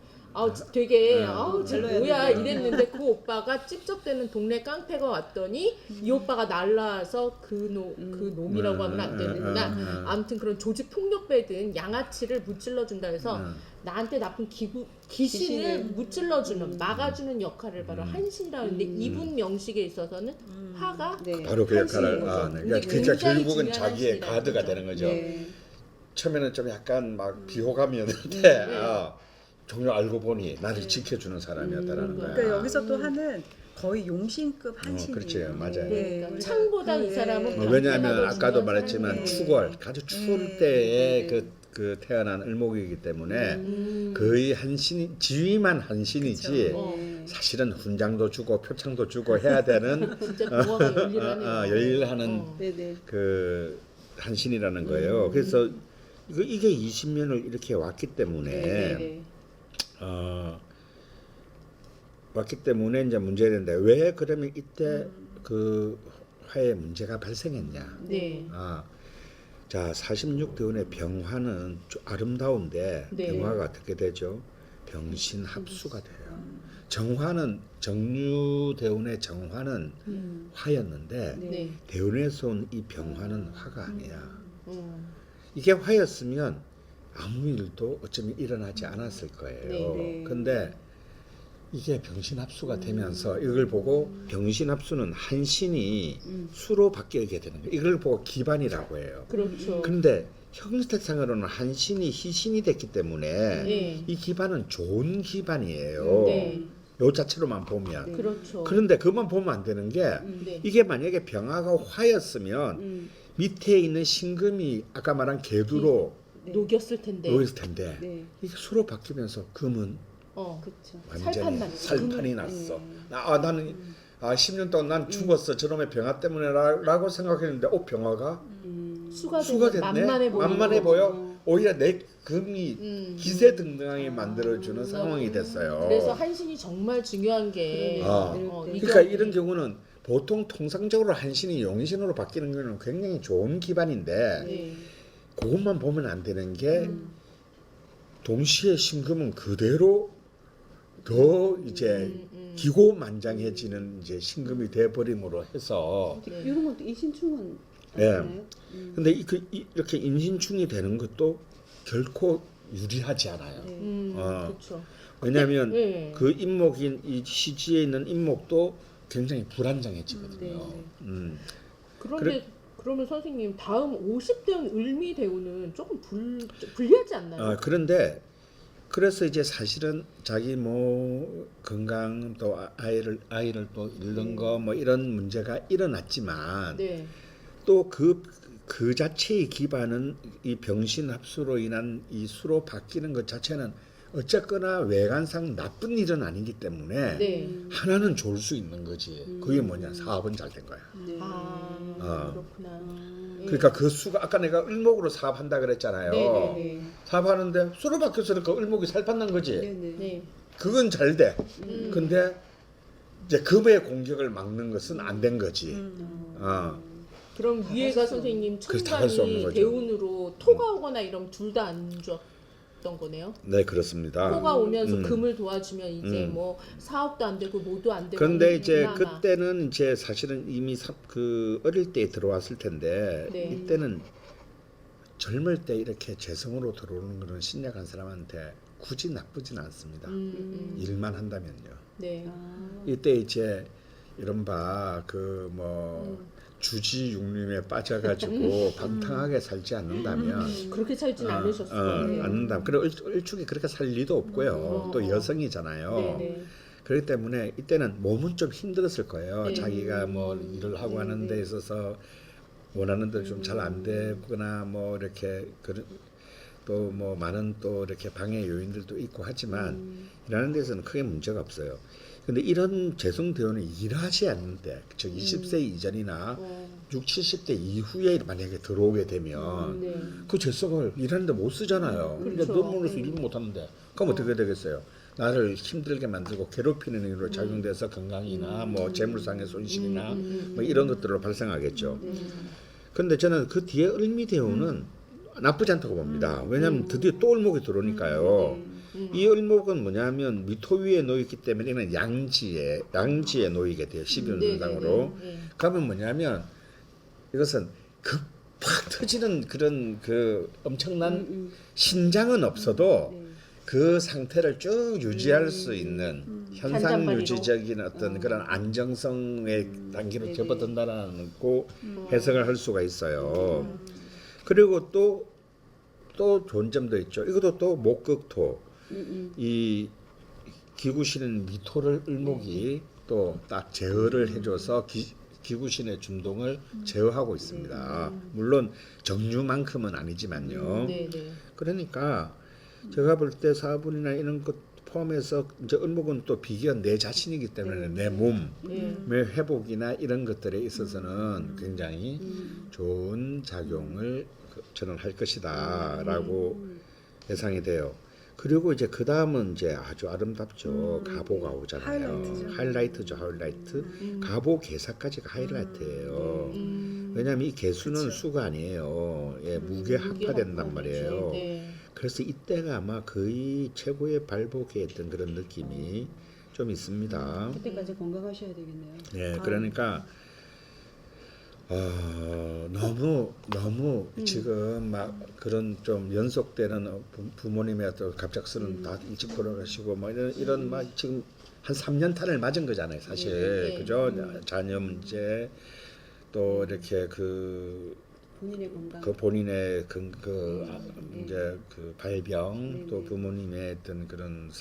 되게 쟤 별로였는데. 뭐야 이랬는데 그 오빠가 찝쩍대는 동네 깡패가 왔더니 이 오빠가 날라와서 그 놈이라고 하면 안 되는구나. 아무튼 그런 조직 폭력배든 양아치를 무찔러 준다 해서 나한테 나쁜 귀신을 귀신을. 무찔러주는 막아주는 역할을 바로 한신이라는데 이분 명식에 있어서는 화가 네. 바로 그 역할을 한신인 거죠. 네. 근데 그러니까 굉장히 결국은 중요한 자기의 한신이라는 가드가 거죠. 되는 거죠. 네. 처음에는 좀 약간 막 비호감이었는데 종료 알고 보니 나를 지켜주는 사람이었다라는 거야. 그러니까 여기서 또 하는 거의 용신급 한신이에요. 그렇죠. 맞아요. 네. 그러니까 창보다 이 사람은 왜냐하면 병태가 더 아까도 중요한 말했지만 사람이에요. 추월 아주 추울 때에 그 태어난 을목이기 때문에 거의 한신이 지위만 한신이지 그쵸. 사실은 훈장도 주고 표창도 주고 해야 되는 진짜 동화가 열일하네요. 열일하는 네네. 그 한신이라는 거예요. 그래서 이게 20년을 이렇게 왔기 때문에 네. 왔기 때문에 이제 문제가 되는데 왜 그러면 이때 그 화에 문제가 발생했냐? 네. 자 46대운의 병화는 아름다운데 네. 병화가 어떻게 되죠? 병신합수가 돼요. 정화는 정유대운의 정화는 화였는데 네. 대운에서 온 이 병화는 화가 아니야. 음. 이게 화였으면 아무 일도 어쩌면 일어나지 않았을 거예요. 네. 근데 이게 병신합수가 되면서 이걸 보고 병신합수는 한신이 수로 바뀌게 되는 거예요. 이걸 보고 기반이라고 해요. 그렇죠. 근데 형태상으로는 한신이 희신이 됐기 때문에 네. 이 기반은 좋은 기반이에요. 네. 요 자체로만 보면. 그렇죠. 그런데 그만 보면 안 되는 게 네. 이게 만약에 병화가 화였으면 밑에 있는 신금이 아까 말한 개두로 녹였을 텐데. 놓였을 텐데 네. 이게 수로 바뀌면서 금은 그렇죠. 완전히 살판 살판이 났어. 나는 10년 동안 난 죽었어. 저놈의 병화 때문에라고 생각했는데 병화가 수가 수가 되면 됐네. 만만해 보이고. 보여. 오히려 내 금이 기세등등하게 만들어주는 상황이 됐어요. 그래서 한신이 정말 중요한 게 그러니까 이런 경우는 보통 통상적으로 한신이 용신으로 바뀌는 경우는 굉장히 좋은 기반인데 네. 그것만 보면 안 되는 게 동시에 신금은 그대로 더 이제 기고만장해지는 이제 신금이 돼버림으로 해서 이런 것도 이신충은 예. 없나요? 근데 이렇게 인신충이 되는 것도 결코 유리하지 않아요. 그렇죠. 왜냐하면 네. 그 인목인 이 시지에 있는 인목도 굉장히 불안정해지거든요. 네. 그런데 그러면 선생님 다음 50대운 을미대운은 조금 불리하지 않나요? 그런데 그래서 이제 사실은 자기 뭐 건강 또 아이를 또 잃는 거 뭐 이런 문제가 일어났지만 네. 또 그 자체의 기반은 이 병신합수로 인한 이 수로 바뀌는 것 자체는 어쨌거나 외관상 나쁜 일은 아니기 때문에 네. 하나는 좋을 수 있는 거지. 그게 뭐냐? 사업은 잘 된 거야. 네. 그렇구나. 그러니까 그 수가 아까 내가 을목으로 사업한다 그랬잖아요. 네네네. 사업하는데 수로 바뀌었으니까 을목이 살판난 거지. 네네. 네. 그건 잘 돼. 근데 이제 금의 공격을 막는 것은 안 된 거지. 그럼 위에가 선생님 그래서 다할 수 없는 천간이 거죠. 대운으로 토가 오거나 이러면 둘 다 안 좋았던 거네요. 네, 그렇습니다. 토가 오면서 금을 도와주면 이제 뭐 사업도 안 되고 뭐도 안 되고. 그런데 이제 하나. 그때는 이제 사실은 이미 그 어릴 때 들어왔을 텐데 네. 이때는 젊을 때 이렇게 재성으로 들어오는 그런 신약한 사람한테 굳이 나쁘진 않습니다. 일만 한다면요. 네. 이때 이제 이른바 그 뭐 주지육림에 빠져가지고 방탕하게 살지 않는다면 그렇게 살진 않으셨어요. 않는다. 그리고 일축이 그렇게 살 리도 없고요. 또 여성이잖아요. 네네. 그렇기 때문에 이때는 몸은 좀 힘들었을 거예요. 네. 자기가 뭐 일을 하고 하는 데 있어서 원하는 대로 좀 잘 안 되거나 뭐 이렇게 또 뭐 많은 또 이렇게 방해 요인들도 있고 하지만 일하는 데서는 크게 문제가 없어요. 근데 이런 재성대운을 일하지 않는데 즉 20세 이전이나 60, 70대 이후에 만약에 들어오게 되면 네. 그 재성을 일하는데 못 쓰잖아요. 그러니까 그렇죠. 너무 일을 못 하는데 그럼 어떻게 되겠어요? 나를 힘들게 만들고 괴롭히는 의미로 작용돼서 건강이나 뭐 재물상의 손실이나 뭐 이런 것들로 발생하겠죠. 근데 저는 그 뒤에 을미대운은 나쁘지 않다고 봅니다. 왜냐하면 드디어 또 을목이 들어오니까요. 이 을목은 뭐냐면 미토 위에 놓였기 때문에 이는 양지에 놓이게 돼요. 12운상으로. 그러면 뭐냐면 이것은 팍 터지는 그런 그 엄청난 신장은 없어도 그 상태를 쭉 유지할 수 있는 현상 잔잔바리로. 유지적인 어떤 그런 안정성의 단계로 접어든다라고 해석을 할 수가 있어요. 그리고 또 좋은 점도 있죠. 이것도 또 목극토. 이 기구신은 미토를 을목이 또 딱 제어를 해줘서 기구신의 준동을 제어하고 있습니다. 물론 정류만큼은 아니지만요. 그러니까 제가 볼 때 사분이나 이런 것 포함해서 이제 을목은 또 비견 내 자신이기 때문에 내 몸의 회복이나 이런 것들에 있어서는 굉장히 좋은 작용을 저는 할 것이다라고 예상이 돼요. 그리고 이제 그 다음은 이제 아주 아름답죠. 가보가 오잖아요. 하이라이트죠. 가보 개사까지가 하이라이트예요. 왜냐하면 이 개수는 수가 아니에요. 예, 무게 합파된단 말이에요. 그래서 이때가 아마 거의 최고의 발복에 했던 그런 느낌이 좀 있습니다. 그때까지 건강하셔야 되겠네요. 네, 그러니까 너무 지금 막 그런 좀 연속되는 부모님의 또 갑작스러운 다 일찍 돌아가시고 뭐 이런 막 지금 한 3년 탄을 맞은 거잖아요, 사실. 그죠? 자녀 문제 또 이렇게 본인의 건강. 그 본인의 이제 그 발병 또 부모님의 어떤 그런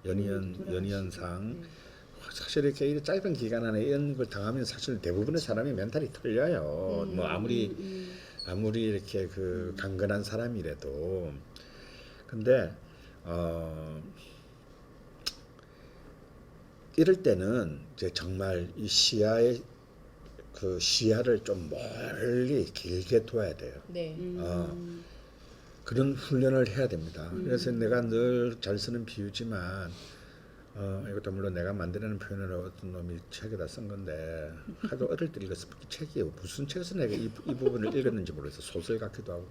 연이현상 사실 이렇게 짧은 기간 안에 이런 걸 당하면 사실 대부분의 사람이 멘탈이 털려요. 뭐 아무리 이렇게 그 강건한 사람이라도. 근데 이럴 때는 이제 정말 이 시야를 좀 멀리 길게 둬야 돼요. 그런 훈련을 해야 됩니다. 그래서 내가 늘 잘 쓰는 비유지만 이것도 물론 내가 만들어낸 표현으로 어떤 놈이 책에다 쓴 건데 하도 어릴 때 읽었을 때 책이에요. 무슨 책에서 내가 이 부분을 읽었는지 모르겠어. 소설 같기도 하고.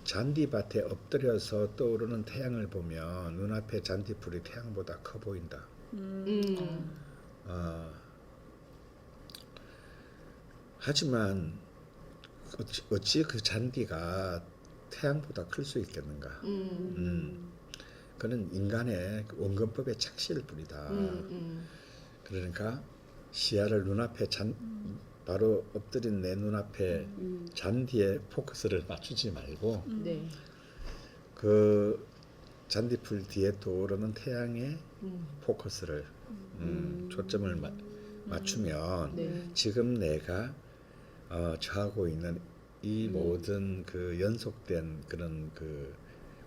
잔디밭에 엎드려서 떠오르는 태양을 보면 눈앞에 잔디풀이 태양보다 커 보인다. 하지만 어찌 그 잔디가 태양보다 클 수 있겠는가? 그는 인간의 원근법의 착시일 뿐이다. 그러니까 시야를 눈앞에 바로 엎드린 내 눈앞에 잔디에 포커스를 맞추지 말고 그 잔디풀 뒤에 떠오르는 태양에 포커스를 초점을 맞추면 지금 내가 처하고 있는 이 모든 그 연속된 그런 그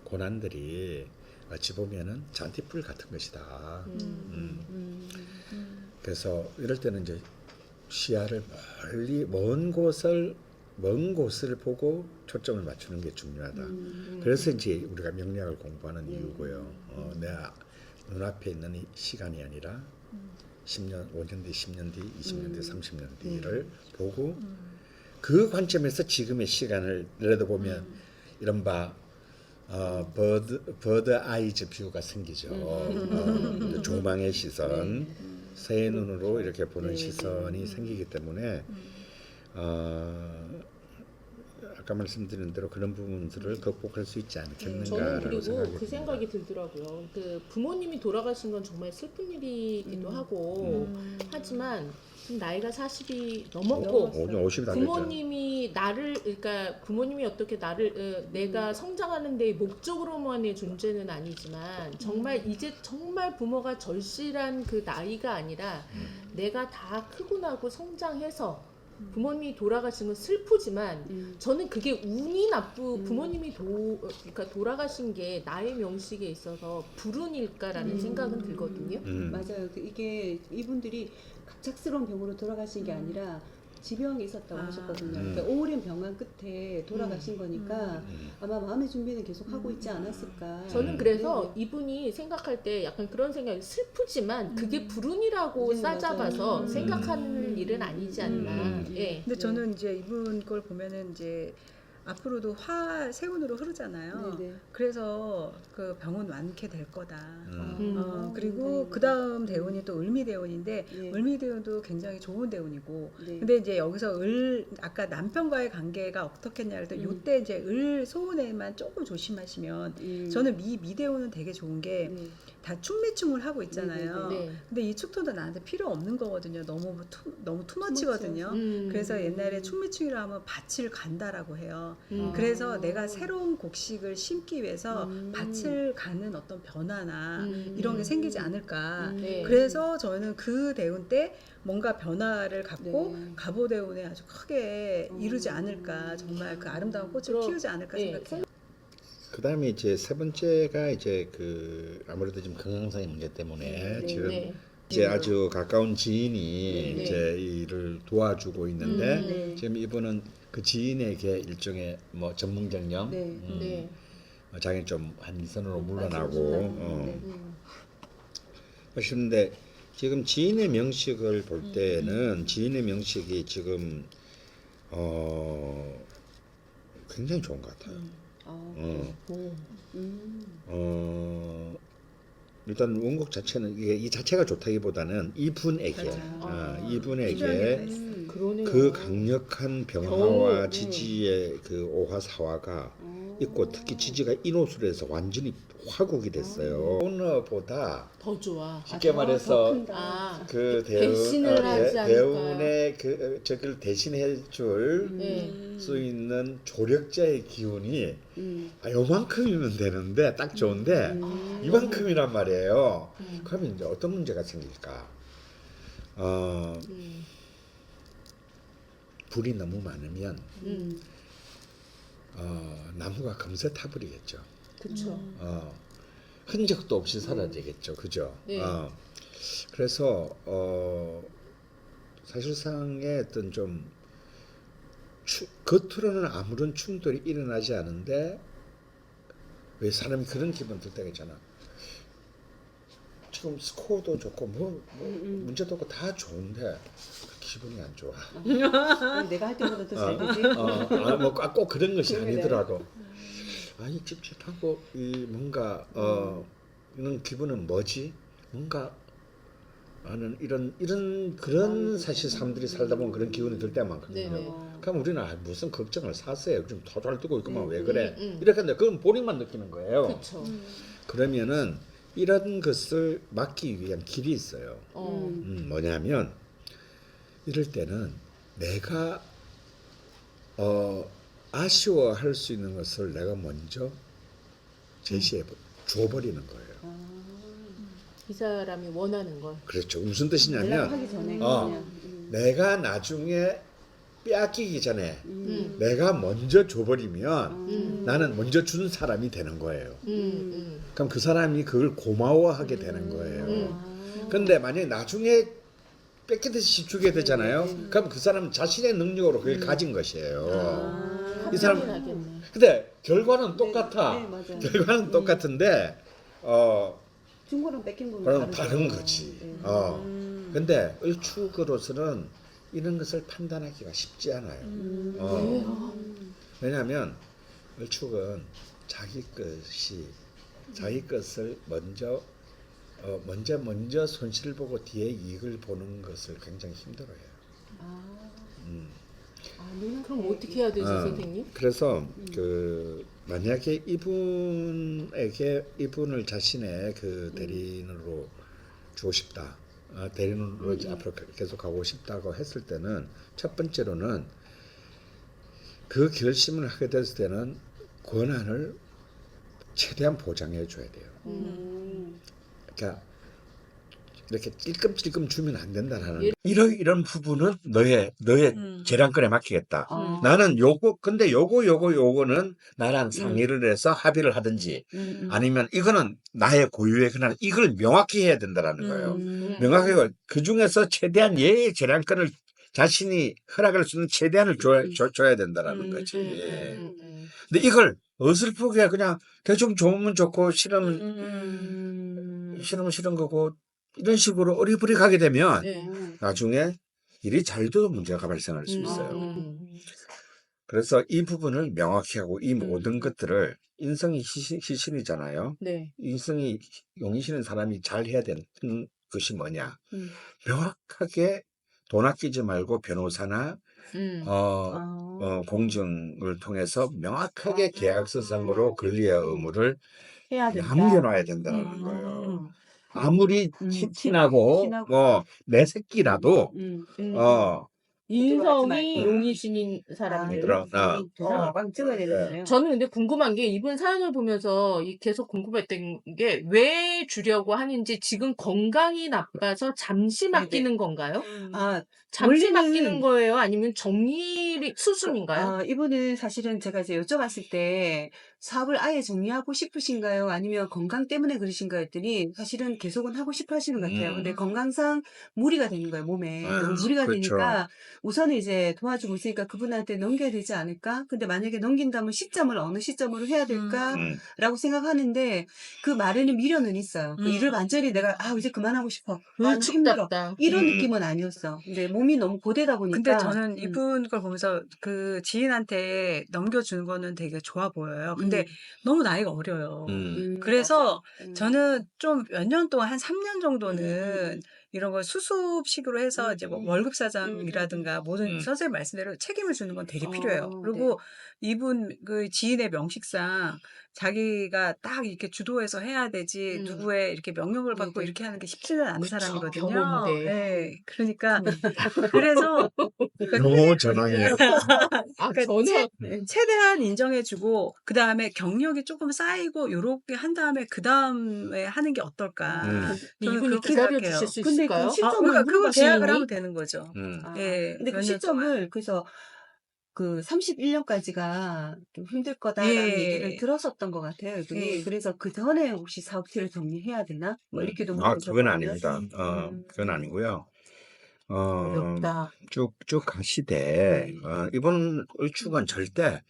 고난들이 어찌 보면은 잔디풀 같은 것이다. 그래서 이럴 때는 이제 시야를 멀리 먼 곳을 보고 초점을 맞추는 게 중요하다. 그래서 이제 우리가 명리학을 공부하는 이유고요. 내 눈앞에 있는 이 시간이 아니라 10년, 5년 뒤, 10년 뒤, 20년 뒤, 30년 뒤를 보고 그 관점에서 지금의 시간을 예를 들어 보면 이른바 버드 아이즈 뷰가 생기죠. 조망의 시선, 새의 눈으로 이렇게 보는 시선이 생기기 때문에 아까 말씀드린 대로 그런 부분들을 극복할 수 있지 저는 않겠는가라고 그리고 생각이 그 생각이 들더라고요. 그 부모님이 돌아가신 건 정말 슬픈 일이기도 하고 하지만 지금 나이가 40이 넘었고 50이 다 됐죠. 부모님이 그러니까 부모님이 어떻게 나를 내가 성장하는 데의 목적으로만의 존재는 아니지만 정말 이제 정말 부모가 절실한 그 나이가 아니라 내가 다 크고 나고 성장해서 부모님이 돌아가신 건 슬프지만 저는 그게 운이 부모님이 그러니까 돌아가신 게 나의 명식에 있어서 불운일까라는 생각은 들거든요. 맞아요. 이게 이분들이 갑작스러운 병으로 돌아가신 게 아니라 지병이 있었다고 하셨거든요. 그러니까 오랜 병환 끝에 돌아가신 거니까 아마 마음의 준비는 계속 하고 있지 않았을까. 저는 그래서 이분이 생각할 때 약간 그런 생각이 슬프지만 그게 불운이라고 싸잡아서 생각하는 일은 아니지 않나. 예. 근데 저는 이제 이분 걸 보면은 이제 앞으로도 세운으로 흐르잖아요. 네네. 그래서 그 병은 완쾌될 거다. 그리고 네. 그 다음 대운이 또 을미대운인데 네. 을미대운도 굉장히 좋은 대운이고 네. 근데 이제 여기서 아까 남편과의 관계가 어떻겠냐 할 때 요때 이제 을 소운에만 조금 조심하시면 저는 미대운은 되게 좋은 게 다 충매충을 하고 있잖아요. 네. 근데 이 축토도 나한테 필요 없는 거거든요. 너무 투머치거든요. 그래서 옛날에 충매충이라 하면 밭을 간다라고 해요. 그래서 내가 새로운 곡식을 심기 위해서 밭을 가는 어떤 변화나 이런 게 생기지 않을까. 네. 그래서 저는 그 대운 때 뭔가 변화를 갖고 네. 갑오대운에 아주 크게 이루지 않을까. 정말 그 아름다운 꽃을 그럼, 피우지 않을까 네. 생각해요. 그다음에 이제 세 번째가 이제 그 아무래도 지금 건강상의 문제 때문에 지금 네. 이제 아주 가까운 지인이 네. 이제 일을 도와주고 있는데 네. 지금 이분은 그 지인에게 일종의 뭐 전문경영 네. 네. 자기는 좀 한선으로 물러나고 네. 하시는데 지금 지인의 명식을 볼 때는 지인의 명식이 지금 굉장히 좋은 것 같아요. 일단 원곡 자체는 이 자체가 좋다기보다는 이분에게 이분에게 그러네요. 그 강력한 병화와 겨울, 지지의 그 오화사화가 있고 특히 지지가 인호술에서 완전히 화국이 됐어요. 오너보다 더 좋아. 쉽게 말해서 아, 그 대신을 하지 않을까요? 대운의 그 저걸 대신해 줄 수 네. 있는 조력자의 기운이 요만큼이면 되는데 딱 좋은데 이만큼이란 말이에요. 그러면 이제 어떤 문제가 생길까? 불이 너무 많으면 나무가 금세 타버리겠죠. 그쵸. 흔적도 없이 사라지겠죠. 그죠? 네. 그래서 사실상의 어떤 좀 겉으로는 아무런 충돌이 일어나지 않은데 왜 사람이 그런 기분 들 때가 있잖아. 지금 스코어도 좋고 문제도 없고 다 좋은데 기분이 안 좋아. 내가 할 때보다 더 잘 되지. 꼭 그런 것이 그래. 아니더라고. 아니 찝찝하고 이 뭔가 이런 기분은 뭐지? 뭔가 나는 이런 그런 사실 사람들이 살다 보면 그런 기분이 들 때가 많거든요. 네네. 그럼 우리는 무슨 걱정을 사세요? 좀 더 잘 뜨고 있구만 왜 그래? 이렇게 하는데 그건 본인만 느끼는 거예요. 그쵸. 그러면은 이런 것을 막기 위한 길이 있어요. 뭐냐면 이럴 때는 내가 아쉬워할 수 있는 것을 내가 먼저 제시해 줘버리는 거예요. 이 사람이 원하는 걸. 그렇죠. 무슨 연락하기 뜻이냐면 전에 내가 나중에 빼앗기기 전에 내가 먼저 줘버리면 나는 먼저 준 사람이 되는 거예요. 그럼 그 사람이 그걸 고마워하게 되는 거예요. 근데 만약에 나중에 뺏기듯이 주게 되잖아요. 그럼 그 사람은 자신의 능력으로 그걸 가진 것이에요. 이 사람 하겠네. 근데 결과는 똑같아. 네, 맞아요. 결과는 똑같은데 준 거랑 뺏긴 거는 그럼 다르죠. 다른 거지. 근데 을축으로서는 이런 것을 판단하기가 쉽지 않아요. 왜냐하면 을축은 자기 것을 먼저 손실을 보고 뒤에 이익을 보는 것을 굉장히 힘들어해요. 그럼 어떻게 해야 되지, 선생님? 그래서 그 만약에 이분을 자신의 그 대리인으로 주고 싶다. 대리인으로 이제 앞으로 계속 가고 싶다고 했을 때는 첫 번째로는 그 결심을 하게 됐을 때는 권한을 최대한 보장해 줘야 돼요. 그러니까 이렇게 찔끔찔끔 주면 안 된다라는 이런 부분은 너의 재량권에 맡기겠다. 나는 근데 요거는 나랑 상의를 해서 합의를 하든지 아니면 이거는 나의 고유의 권한 이걸 명확히 해야 된다라는 거예요. 명확하게 그 중에서 최대한 얘의 재량권을 자신이 허락할 수 있는 최대한을 줘야 된다라는 거지. 근데 이걸 어설프게 그냥 대충 좋으면 좋고 싫으면 싫은 거고 이런 식으로 어리버리 가게 되면 나중에 일이 잘 돼도 문제가 발생할 수 있어요. 그래서 이 부분을 명확히 하고 이 음. 모든 것들을 인성이 희신이잖아요. 네. 인성이 용이시는 사람이 잘 해야 되는 것이 뭐냐. 음. 명확하게 돈 아끼지 말고 변호사나 음. 공증을 통해서 명확하게 계약서상으로 권리의 의무를 해야 된다. 남겨놔야 된다는 거예요. 아무리 티나고 티나고. 뭐 내 새끼라도 음. 인성이 음. 용이신 사람들. 꽝 찍어야 되는데요. 저는 근데 궁금한 게 이분 사연을 보면서 계속 궁금했던 게 왜 주려고 하는지 지금 건강이 나빠서 잠시 맡기는 건가요? 아, 잠시 원래는- 맡기는 거예요? 아니면 정리 수순인가요? 이분은 사실은 제가 이제 여쭤봤을 때 사업을 아예 정리하고 싶으신가요? 아니면 건강 때문에 그러신가 했더니 사실은 계속은 하고 싶어 하시는 것 같아요. 근데 건강상 무리가 되는 거예요, 몸에. 너무 무리가 그렇죠. 되니까 우선은 이제 도와주고 있으니까 그분한테 넘겨야 되지 않을까? 근데 만약에 넘긴다면 시점을 어느 시점으로 해야 될까? 라고 생각하는데 그 말에는 미련은 있어요. 그 일을 완전히 내가 이제 그만하고 싶어. 힘들어. 일축답다. 이런 느낌은 아니었어. 근데 몸이 너무 고되다 보니까. 근데 저는 이분 걸 보면서 그 지인한테 넘겨주는 거는 되게 좋아 보여요. 근데 너무 나이가 어려요. 그래서 저는 좀 몇 년 동안 한 3년 정도는 이런 걸 수습식으로 해서 이제 뭐 월급 사장이라든가 모든 선생님 말씀대로 책임을 주는 건 되게 필요해요. 그리고 이분 그 지인의 명식상 자기가 딱 이렇게 주도해서 해야 되지 누구의 이렇게 명령을 받고 네네. 이렇게 하는 게 쉽지는 않은 그쵸, 사람이거든요. 경험대. 네, 그러니까 그래서 너무 전황이에요. 그러니까 저는 최대한 인정해주고 그 다음에 경력이 조금 쌓이고 요렇게 한 다음에 그 다음에 하는 게 어떨까. 저는 이분이 그렇게 기다려 생각해요. 주실 수 근데 있을까요? 그 시점을 그러니까 그거 물어봤더니- 계약을 하면 되는 거죠. 예, 근데 그 몇 년 시점을 그래서 그 31년까지가 좀 힘들 거다라는 예. 얘기를 들었었던 것 같아요, 이분이. 예. 그래서 그 전에 혹시 사업체를 정리해야 되나? 뭐 이렇게도 그건 물어보셨거든요. 아닙니다. 그건 아니고요. 어렵다. 쭉 가시되, 이번 을축은 절대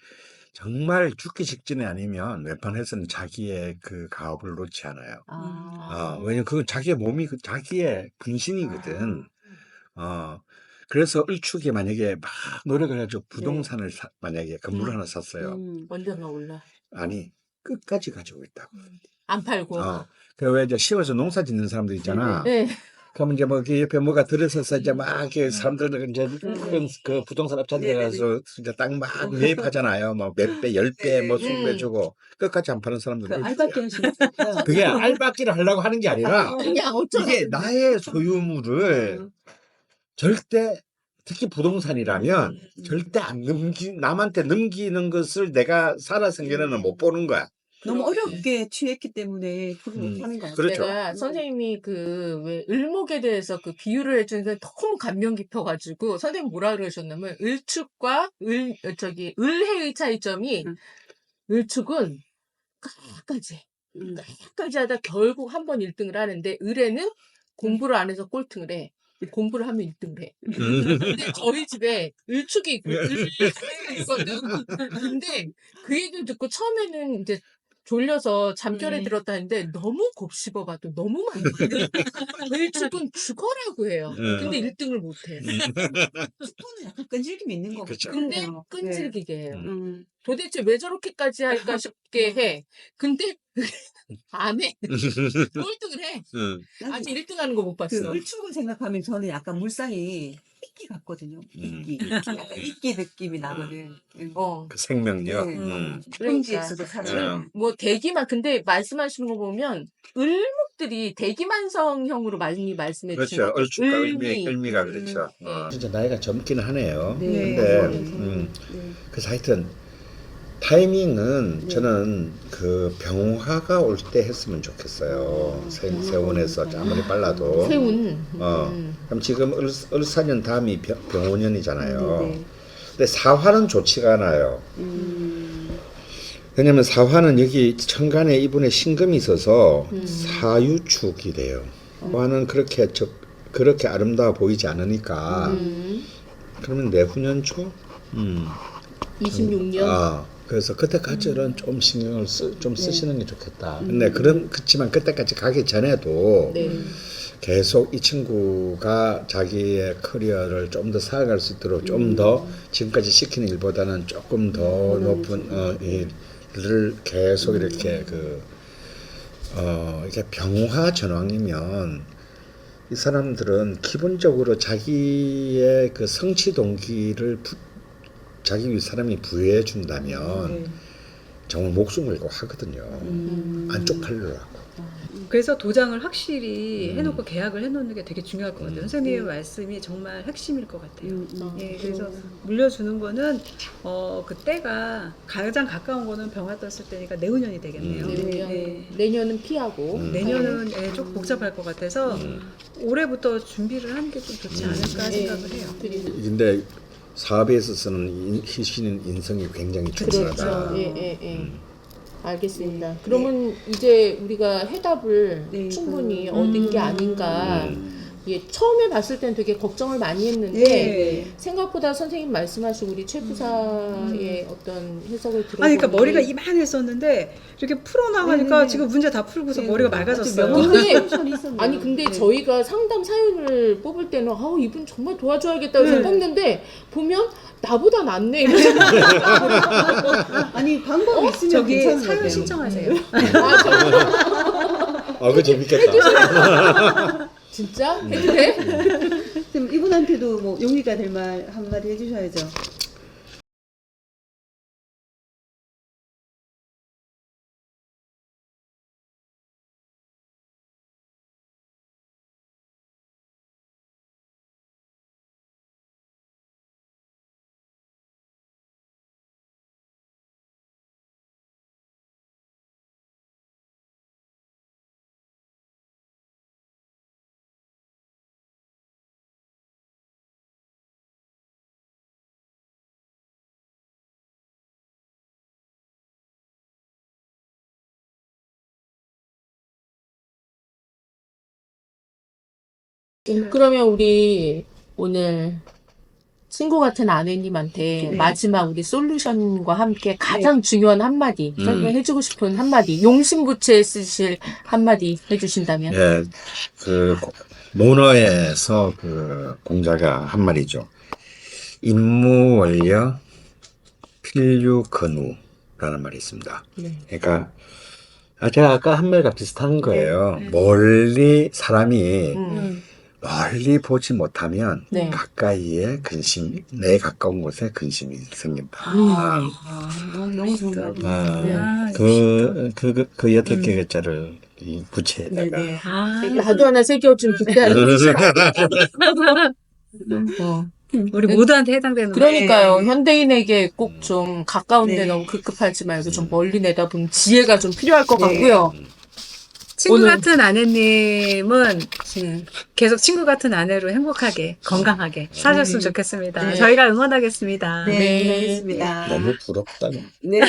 정말 죽기 직전에 아니면 웬만해서는 자기의 그 가업을 놓지 않아요. 왜냐면 그건 자기의 몸이 자기의 분신이거든. 그래서 을축이 만약에 막 노력을 해가지고 부동산을 만약에 건물을 하나 샀어요. 언젠가 올라. 아니, 끝까지 가지고 있다고. 안 팔고. 왜 이제 시골에서 농사 짓는 사람들 있잖아. 네. 그러면 이제 뭐 그 옆에 뭐가 들어서서 이제 막 이렇게 사람들은 이제 그 부동산 업자들에 가서 이제 땅 막 매입하잖아요. 뭐 몇 배, 10배, 뭐 20배 주고 끝까지 안 파는 사람들. 그 알바끼 하시는 거예요. 그게 알박기를 하려고 하는 게 아니라 그냥 어쩌 이게 나의 소유물을 절대 특히 부동산이라면 절대 안 남한테 넘기는 것을 내가 살아생전에는 못 보는 거야. 너무 어렵게 취했기 때문에 그걸 못하는 것 같아요. 그렇죠. 내가 선생님이 왜 을목에 대해서 그 비유를 해주는데 너무 감명 깊어가지고 선생님 뭐라 그러셨냐면 을축과 을해의 차이점이 을축은 끝까지 하다 결국 한 번 1등을 하는데 을해는 공부를 안 해서 꼴등을 해. 공부를 하면 1등을 해. 근데 저희 집에 을축이 있고 을해가 있거든. 근데 그 얘기를 듣고 처음에는 이제 졸려서 잠결에 들었다는데 너무 곱씹어봐도 너무 많거든. 을축은 죽어라고 해요. 근데 1등을 못해. 축구는 약간 끈질김이 있는 거 그렇죠. 같아요. 근데 끈질기게 해요. 도대체 음. 왜 저렇게까지 할까 싶게 해. 근데 안 해. 꼴등을 해. 아직 1등 하는 거 못 봤어. 그 을축을 생각하면 저는 약간 물상이 이끼 같거든요. 이끼. 약간 이끼 느낌이 나거든. 그 생명력. 네. 평지에서도 살아요. 뭐 대기만 근데 말씀하시는 거 보면 을목들이 대기만성형으로 많이 말씀해 주시는 그렇죠. 거 을축과 을미가 그렇죠. 진짜 나이가 젊기는 하네요. 근데 그래서 하여튼 타이밍은 저는 그 병화가 올 때 했으면 좋겠어요. 세운에서 아무리 빨라도. 세운. 그럼 지금 을사년 다음이 병오년이잖아요. 근데 사화는 좋지가 않아요. 왜냐면 사화는 여기 천간에 이분의 신금이 있어서 사유축이 돼요. 화는 그렇게 아름다워 보이지 않으니까. 그러면 내후년 초? 26년. 그래서 그때까지는 좀 신경을 좀 쓰시는 게 좋겠다. 근데 그렇지만 그때까지 가기 전에도 네. 계속 이 친구가 자기의 커리어를 좀 더 쌓아갈 수 있도록 좀 더 지금까지 시키는 일보다는 조금 더 높은 일을 계속 이렇게 이게 병화 전왕이면 이 사람들은 기본적으로 자기의 그 성취 동기를 자기 사람이 부여해 준다면 정말 목숨 걸고 하거든요. 안 쪽팔리려고. 그래서 도장을 확실히 해놓고 계약을 해놓는 게 되게 중요할 것 같아요. 선생님의 말씀이 정말 핵심일 것 같아요. 예, 그래서 물려주는 거는 그 때가 가장 가까운 거는 병화 떴을 때니까 내후년이 되겠네요. 내년은 피하고 내년은 조금 복잡할 것 같아서 올해부터 준비를 하는 게 좀 좋지 않을까 생각을 해요. 근데 사업에 있어서는 희신인 인성이 굉장히 중요하다. 그렇죠. 알겠습니다. 그러면 이제 우리가 해답을 충분히 얻은 게 아닌가. 예, 처음에 봤을 땐 되게 걱정을 많이 했는데 생각보다 선생님 말씀하시고 우리 최 부사의 어떤 해석을 들어보니 아니, 그러니까 머리가 이만했었는데 이렇게 풀어나가니까 지금 문제 다 풀고서 머리가 맑아졌어요. 근데 저희가 상담 사연을 뽑을 때는 이분 정말 도와줘야겠다고 해서 뽑는데 보면 나보다 낫네 이런 생각이 아니 방법이 있으면 저기 괜찮은 것 사연 같아요. 신청하세요. 그거 재밌겠다. 진짜? 해도 돼? 그럼 이분한테도 뭐 용기가 될 말 한마디 해주셔야죠. 그러면 우리 오늘 친구 같은 아내님한테 마지막 우리 솔루션과 함께 가장 중요한 한마디 설명해주고 싶은 한마디 용심부채 쓰실 한마디 해주신다면 예, 논어에서 공자가 한 말이죠. 임무원려 필유건우라는 말이 있습니다. 그러니까 제가 아까 한 말과 비슷한 거예요. 멀리 사람이 멀리 보지 못하면 가까이에 내 가까운 곳에 근심이 생긴다. 너무 좋은 것 아, 그 여덟 개 글자를 이 부채에다가. 나도 하나 새겨준 기대하는 우리 모두한테 해당되는 그러니까요. 현대인에게 꼭 좀 가까운데 너무 급급하지 말고 좀 멀리 내다보는 지혜가 좀 필요할 것 같고요. 친구 오늘- 같은 아내님은 계속 친구 같은 아내로 행복하게 건강하게 사셨으면 좋겠습니다. 저희가 응원하겠습니다. 네. 알겠습니다. 너무 부럽다. 네.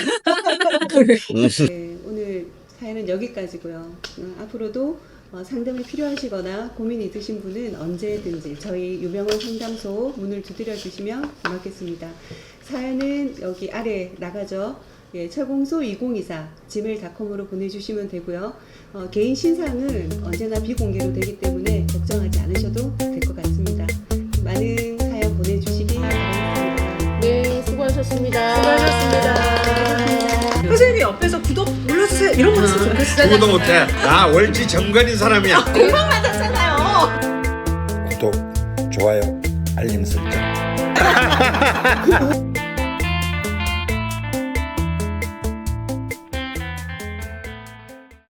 오늘 사연은 여기까지고요. 앞으로도 상담이 필요하시거나 고민이 있으신 분은 언제든지 저희 유병원 상담소 문을 두드려 주시면 고맙겠습니다. 사연은 여기 아래 나가죠. 예, 철공소2024 gmail.com으로 보내주시면 되고요. 개인 신상은 언제나 비공개로 되기 때문에 걱정하지 않으셔도 될 것 같습니다. 많은 사연 보내주시기 바라겠습니다. 네, 수고하셨습니다. 수고하셨습니다. 선생님이 옆에서 구독 눌러주세요. 이런 거 했으면 좋겠어요. 누구도 못해. 나 월지 정관인 사람이야. 금방 맞았잖아요. 구독, 좋아요, 알림 설정.